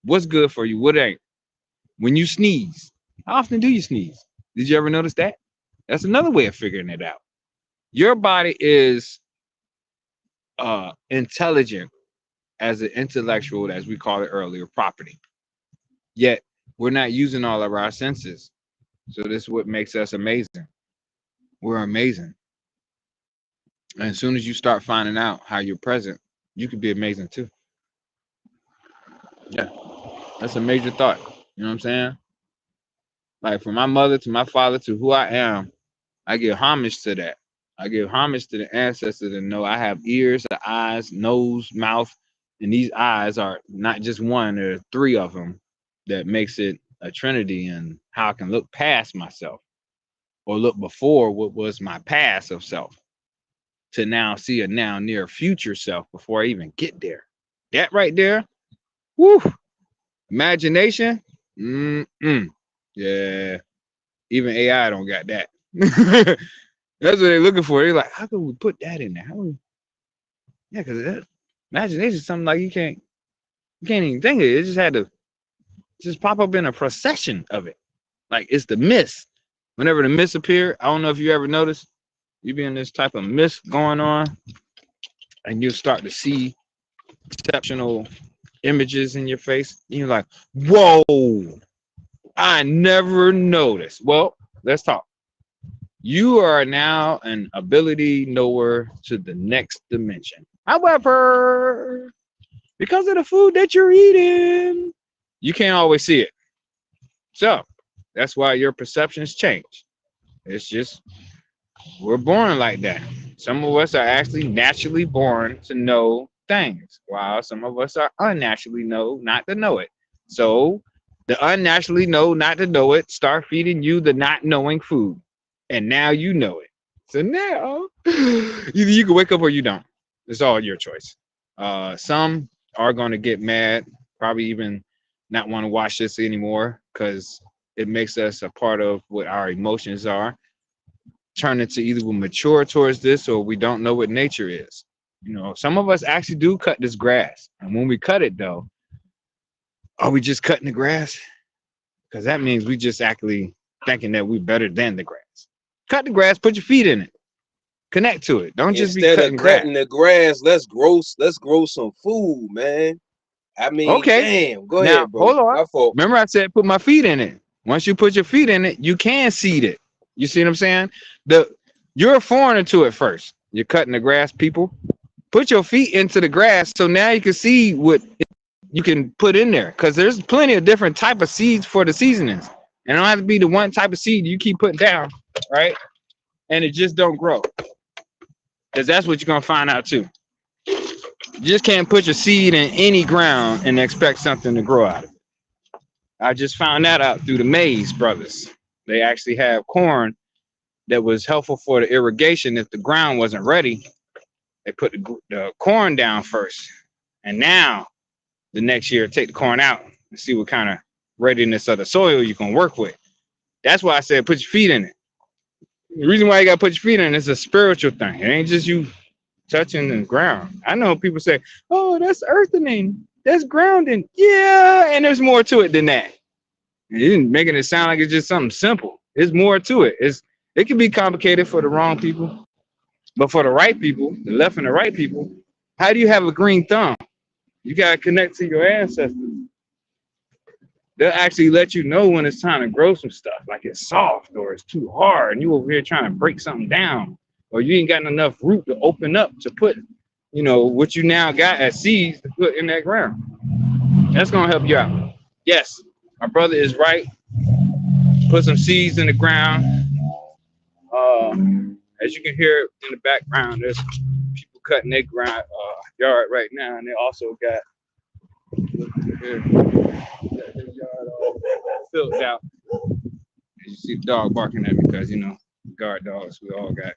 what's good for you, what ain't. When you sneeze, how often do you sneeze? Did you ever notice that? That's another way of figuring it out. Your body is intelligent as an intellectual, as we call it earlier, property. Yet we're not using all of our senses. So this is what makes us amazing. We're amazing. And as soon as you start finding out how you're present, you could be amazing too. Yeah, that's a major thought. You know what I'm saying? Like from my mother to my father to who I am, I give homage to that. I give homage to the ancestors and know I have ears, eyes, nose, mouth, and these eyes are not just one, there are three of them that makes it a trinity and how I can look past myself or look before what was my past of self to now see a now near future self before I even get there. That right there, woo, imagination, yeah, even AI don't got that. That's what they're looking for. They're like, how can we put that in there? How we, yeah, because imagination is something like you can't even think of it. It just had to just pop up in a procession of it. Like it's the mist. Whenever the mist appear, I don't know if you ever noticed, you be in this type of mist going on, and you start to see exceptional images in your face. And you're like, whoa, I never noticed. Well, let's talk. You are now an ability knower to the next dimension. However, because of the food that you're eating, you can't always see it. So that's why your perceptions change. It's just, we're born like that. Some of us are actually naturally born to know things, while some of us are unnaturally know not to know it. So the unnaturally know not to know it start feeding you the not knowing food. And now you know it. So now either you can wake up or you don't. It's all your choice. Some are going to get mad, probably even not want to watch this anymore because it makes us a part of what our emotions are. Turn into either we mature towards this or we don't know what nature is. You know, some of us actually do cut this grass. And when we cut it though, are we just cutting the grass? Because that means we just actually thinking that we're better than the grass. Cut the grass, put your feet in it. Connect to it. Don't just be Instead cutting of cutting grass. the grass, let's grow some food, man. I mean, Okay. damn. Go Now, ahead, bro. hold on. My fault. Remember I said put my feet in it. Once you put your feet in it, you can seed it. You see what I'm saying? You're a foreigner to it first. You're cutting the grass, people. Put your feet into the grass so now you can see what you can put in there. Because there's plenty of different type of seeds for the seasonings. And it don't have to be the one type of seed you keep putting down, right? And it just don't grow. Because that's what you're going to find out too. You just can't put your seed in any ground and expect something to grow out of it. I just found that out through the Mays brothers. They actually have corn that was helpful for the irrigation. If the ground wasn't ready, they put the corn down first. And now the next year, take the corn out and see what kind of readiness of the soil you can work with. That's why I said put your feet in it. The reason why you got to put your feet in it is a spiritual thing. It ain't just you touching the ground. I know people say, oh, that's earthening. That's grounding. Yeah, and there's more to it than that. You're making it sound like it's just something simple. There's more to it. It can be complicated for the wrong people, but for the right people, the left and the right people, how do you have a green thumb? You gotta connect to your ancestors. They'll actually let you know when it's time to grow some stuff, like it's soft or it's too hard, and you over here trying to break something down, or you ain't got enough root to open up to put, you know, what you now got as seeds to put in that ground. That's gonna help you out. Yes, my brother is right. Put some seeds in the ground. Uh, as you can hear in the background, there's people cutting their ground yard right now, and they also got their yard all filled out. As you see the dog barking at me because you know guard dogs. We all got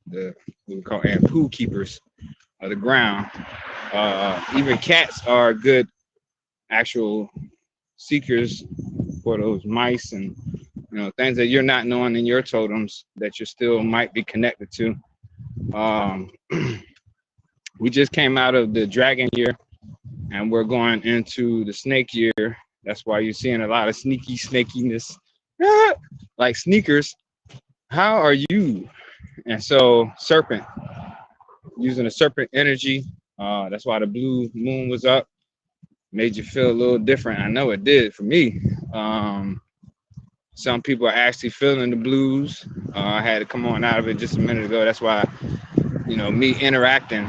the what we call and poo keepers of the ground. Even cats are good actual seekers for those mice and you know things that you're not knowing in your totems that you still might be connected to. Um, we just came out of the dragon year and we're going into the snake year. That's why you're seeing a lot of snakiness, like sneakers. How are you? And so serpent, using the serpent energy. That's why the blue moon was up. Made you feel a little different. I know it did for me. Some people are actually feeling the blues. I had to come on out of it just a minute ago. That's why, you know, me interacting.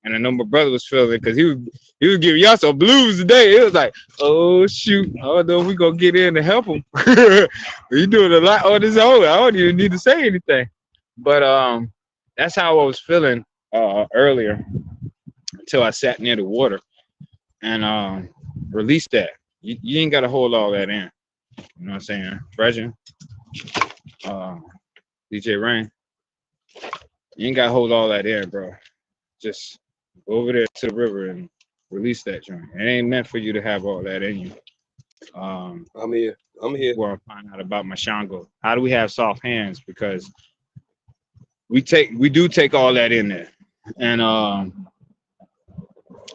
And I know my brother was feeling it because he was giving y'all some blues today. It was like, oh shoot, I don't know if we gonna get in to help him. He doing a lot on his own. I don't even need to say anything. But that's how I was feeling earlier until I sat near the water and released that. You ain't gotta hold all that in. You know what I'm saying? Freshen, DJ Rain. You ain't gotta hold all that in, bro. Just go over there to the river and release that joint. It ain't meant for you to have all that in you. I'm here. I'm here. Before I find out about my Shango. How do we have soft hands? Because we do take all that in there. And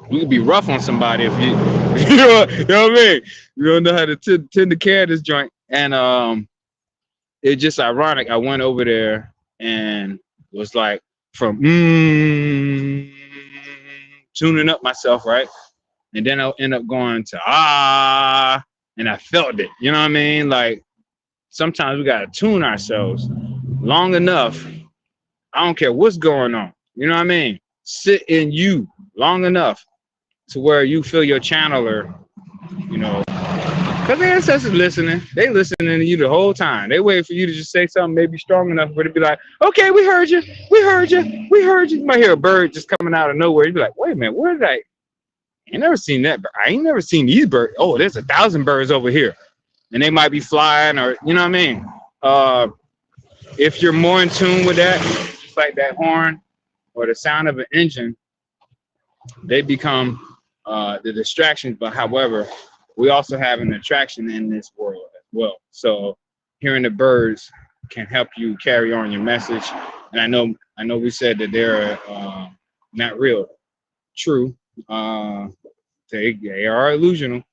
we could be rough on somebody if you you know what I mean? You don't know how to tend to care of this joint. And it's just ironic. I went over there and was like from tuning up myself, right? And then I'll end up going to and I felt it. You know what I mean? Like sometimes we gotta tune ourselves long enough. I don't care what's going on. You know what I mean? Sit in you long enough to where you feel your channeler, you know, because the ancestors listening. They listening to you the whole time. They wait for you to just say something maybe strong enough for it to be like, okay, we heard you. We heard you. We heard you. You might hear a bird just coming out of nowhere. You'd be like, wait a minute, where did I ain't never seen that. I ain't never seen these birds. Oh, there's 1,000 birds over here. And they might be flying or, you know what I mean? If you're more in tune with that, it's like that horn or the sound of an engine, they become the distractions. But however, we also have an attraction in this world as well. So hearing the birds can help you carry on your message. And I know we said that they're not real. True. They are illusional.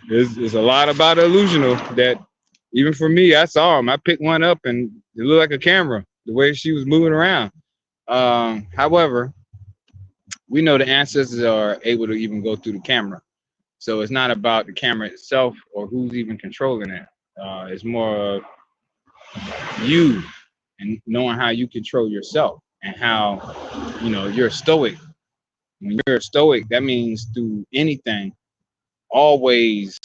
There's a lot about illusional that even for me, I saw them. I picked one up and it looked like a camera, the way she was moving around. However, we know the ancestors are able to even go through the camera. So it's not about the camera itself or who's even controlling it. It's more of you and knowing how you control yourself and how, you know, you're stoic. When you're a stoic, that means through anything, always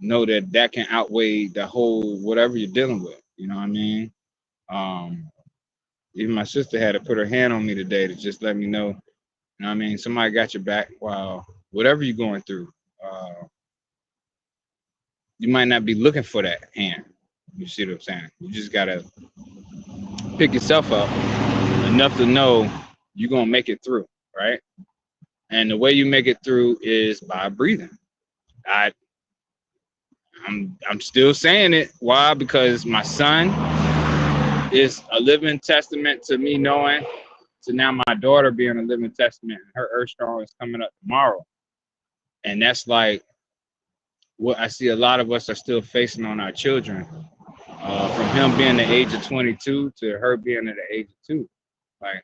know that that can outweigh the whole whatever you're dealing with. You know what I mean? Um, Even my sister had to put her hand on me today to just let me know. You know what I mean? Somebody got your back while whatever you're going through. You might not be looking for that hand. You see what I'm saying? You just gotta pick yourself up enough to know you're gonna make it through, right? And the way you make it through is by breathing. I'm still saying it. Why? Because my son is a living testament to me knowing, to now my daughter being a living testament. Her Earth Strong is coming up tomorrow. And that's like what I see a lot of us are still facing on our children. From him being the age of 22 to her being at the age of 2. Like,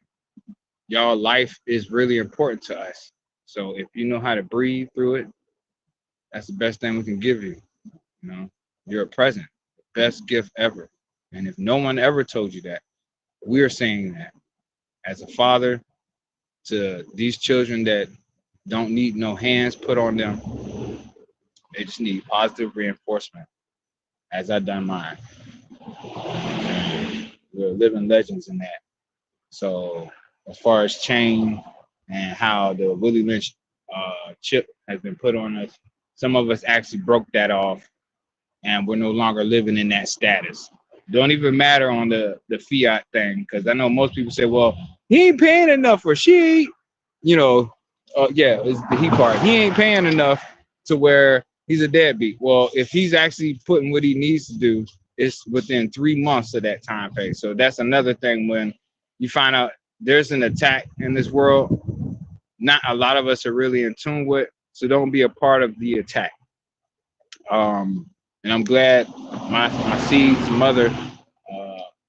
y'all life is really important to us. So if you know how to breathe through it, that's the best thing we can give you. You know, you're a present, best gift ever. And if no one ever told you that, we're saying that as a father to these children that don't need no hands put on them. They just need positive reinforcement, as I done mine. We're living legends in that. So as far as change and how the Willie Lynch chip has been put on us, some of us actually broke that off, and we're no longer living in that status. Don't even matter on the fiat thing, because I know most people say, well, he ain't paying enough, or she ain't, you know, yeah, it's the he part. He ain't paying enough to where he's a deadbeat. Well, if he's actually putting what he needs to do, it's within 3 months of that time phase. So that's another thing when you find out there's an attack in this world, not a lot of us are really in tune with. So don't be a part of the attack. And I'm glad my seed's mother,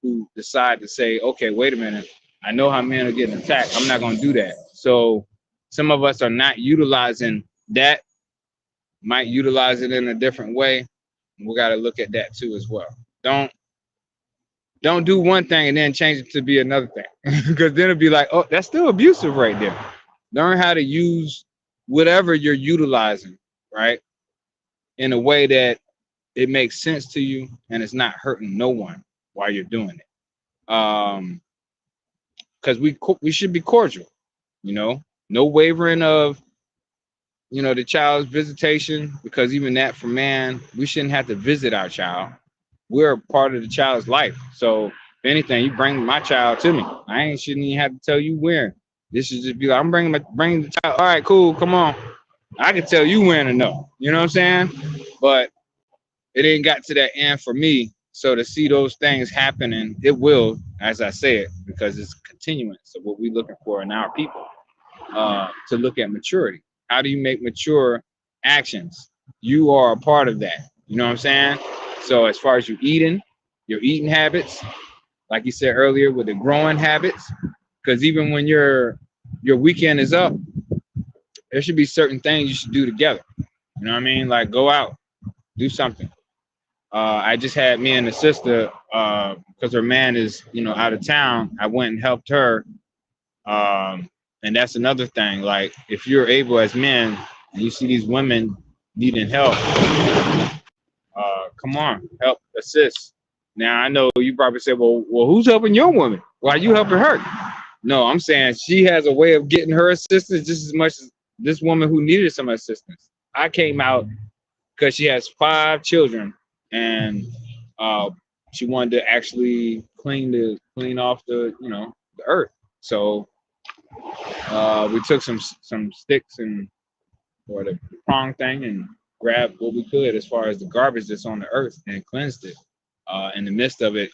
who decided to say, okay, wait a minute, I know how men are getting attacked. I'm not going to do that. So some of us are not utilizing that, might utilize it in a different way. We got to look at that too as well. Don't do one thing and then change it to be another thing, because then it'll be like, oh, that's still abusive right there. Learn how to use whatever you're utilizing, right, in a way that it makes sense to you and it's not hurting no one while you're doing it. Because we should be cordial, no wavering of the child's visitation, because even that for man, we shouldn't have to visit our child. We're a part of the child's life. So if anything, you bring my child to me. Shouldn't even have to tell you where. This should just be like, I'm bringing the child. All right, cool, come on. I can tell you when to know. You know what I'm saying? But it ain't got to that end for me. So to see those things happening, it will, as I said, because it's continuance of what we're looking for in our people, to look at maturity. How do you make mature actions? You are a part of that. You know what I'm saying? So as far as your eating habits, like you said earlier, with the growing habits, because even when your weekend is up, there should be certain things you should do together. You know what I mean? Like go out, do something. I just had me and the sister, because her man is, out of town. I went and helped her. And that's another thing. Like if you're able as men and you see these women needing help, come on, help, assist. Now I know you probably say, well, who's helping your woman? Why are you helping her? No, I'm saying she has a way of getting her assistance just as much as this woman who needed some assistance. I came out because she has 5 children, and she wanted to actually clean off the earth. So we took some sticks and or the prong thing and grabbed what we could as far as the garbage that's on the earth and cleansed it. In the midst of it,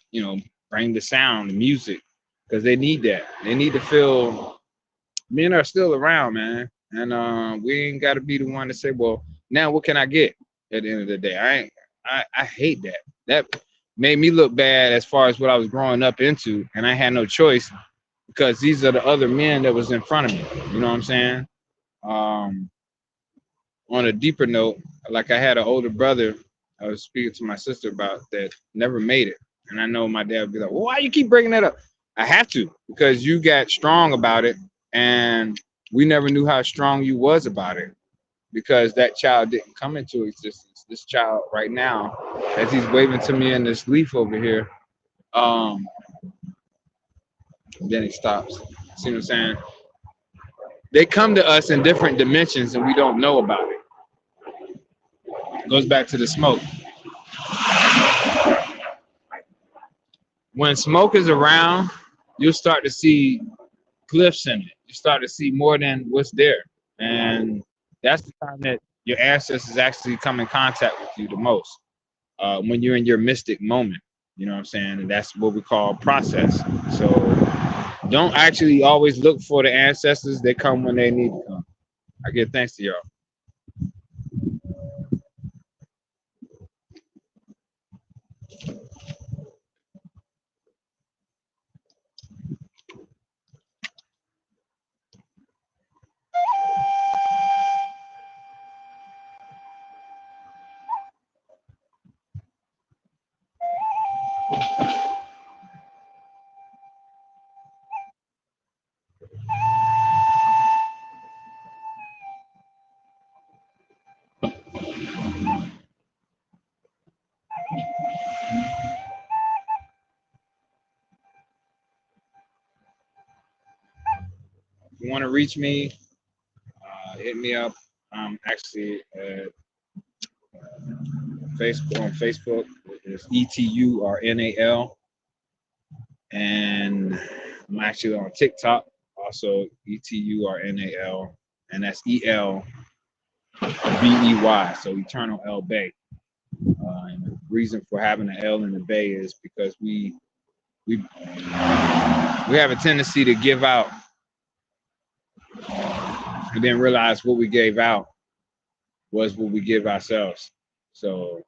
bring the sound, the music, because they need that. They need to feel men are still around, man, and we ain't got to be the one to say, well, now what can I get at the end of the day? I hate that. That made me look bad as far as what I was growing up into, and I had no choice because these are the other men that was in front of me. You know what I'm saying? Um, on a deeper note, like I had an older brother I was speaking to my sister about that never made it. And I know my dad would be like, well, why you keep bringing that up? I have to, because you got strong about it. And we never knew how strong you was about it, because that child didn't come into existence. This child right now, as he's waving to me in this leaf over here, then he stops. See what I'm saying? They come to us in different dimensions and we don't know about it. Goes back to the smoke. When smoke is around, you'll start to see cliffs in it. You start to see more than what's there. And that's the time that your ancestors actually come in contact with you the most, when you're in your mystic moment. You know what I'm saying? And that's what we call process. So don't actually always look for the ancestors. They come when they need to come. I give thanks to y'all. you want to reach me, hit me up. I'm actually at Facebook on Facebook. It's ETURNAL, and I'm actually on TikTok, also ETURNAL, and that's ELBEY. So Eternal L Bay. And the reason for having an L in the Bay is because we have a tendency to give out and then realize what we gave out was what we give ourselves. So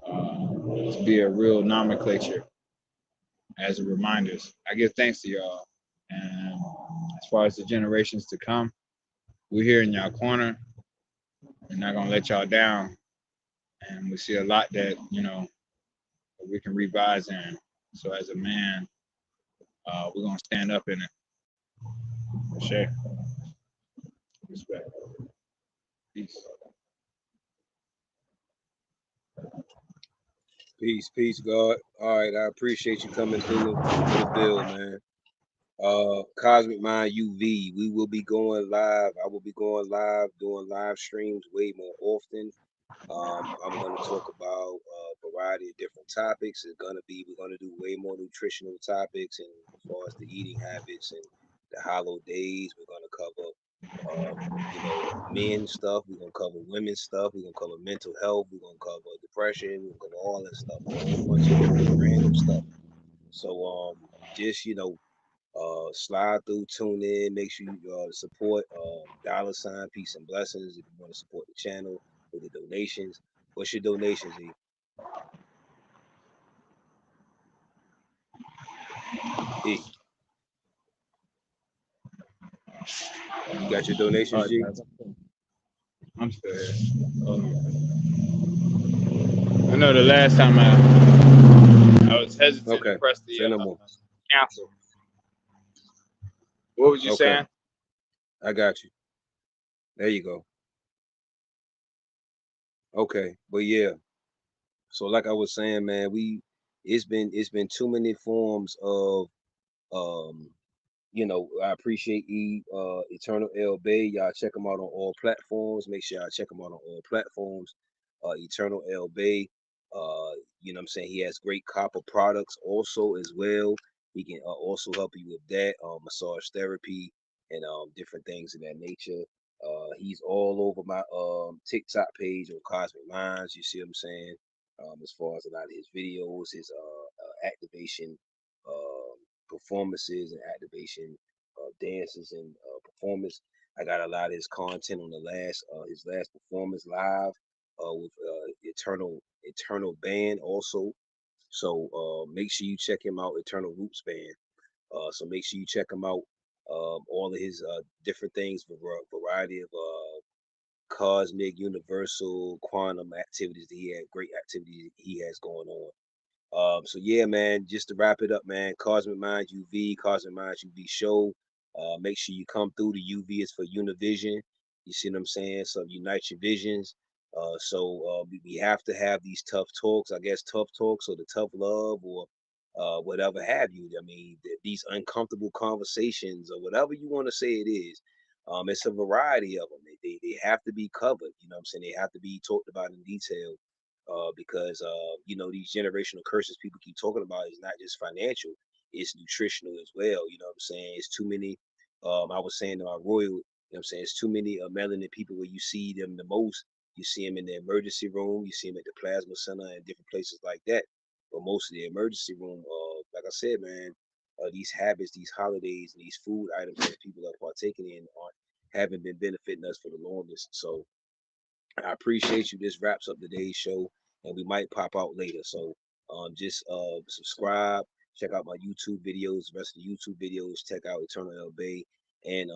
to be a real nomenclature as a reminders. I give thanks to y'all. And as far as the generations to come, we're here in y'all corner. We're not gonna let y'all down. And we see a lot that, we can revise in. So as a man, we're gonna stand up in it. For sure. Respect. Peace. Peace, God. All right, I appreciate you coming through to the bill, man. Cosmic Mind UV. We will be going live. I will be going live, doing live streams way more often. I'm going to talk about a variety of different topics. We're going to do way more nutritional topics, and as far as the eating habits and the hollow days, we're going to cover men stuff. We're gonna cover women's stuff. We're gonna cover mental health. We're gonna cover depression. We're gonna cover all that stuff, a whole bunch of different random stuff. So just slide through, tune in, make sure you support $ peace and blessings if you want to support the channel with the donations. What's your donations, E? E, you got your donations, G? I'm still here. I know the last time I was hesitant to Okay. press the Say no more. cancel. What was you Okay. saying? I got you. There you go. Okay. But yeah. So like I was saying, man, it's been too many forms of um I appreciate Eternal L Bay. Y'all check them out on all platforms. Make sure y'all check them out on all platforms. Eternal L Bay. What I'm saying? He has great copper products also as well. He can also help you with that, massage therapy and different things of that nature. He's all over my TikTok page on Cosmic Minds. You see what I'm saying? As far as a lot of his videos, his activation performances and activation dances and performance. I got a lot of his content on his last performance live with Eternal Band also. So make sure you check him out, Eternal Roots Band. So make sure you check him out. All of his different things, variety of cosmic, universal, quantum activities that great activities he has going on. So yeah, man, just to wrap it up, man, Cosmic Minds UV, Cosmic Minds UV show. Make sure you come through. The UV is for Univision. You see what I'm saying? So unite your visions. We have to have these tough talks, I guess tough talks or the tough love or whatever have you. I mean, these uncomfortable conversations or whatever you want to say it is. It's a variety of them. They have to be covered. You know what I'm saying? They have to be talked about in detail because these generational curses people keep talking about is not just financial, it's nutritional as well. You know what I'm saying? It's too many. I was saying to my royal, you know what I'm saying? It's too many melanin people where you see them the most. You see them in the emergency room, you see them at the plasma center and different places like that. But most of the emergency room, like I said, man, these habits, these holidays, and these food items that people are partaking in haven't been benefiting us for the longest. So I appreciate you. This wraps up today's show, and we might pop out later. So just subscribe, check out my YouTube videos, the rest of the YouTube videos, check out Eternal L Bay, and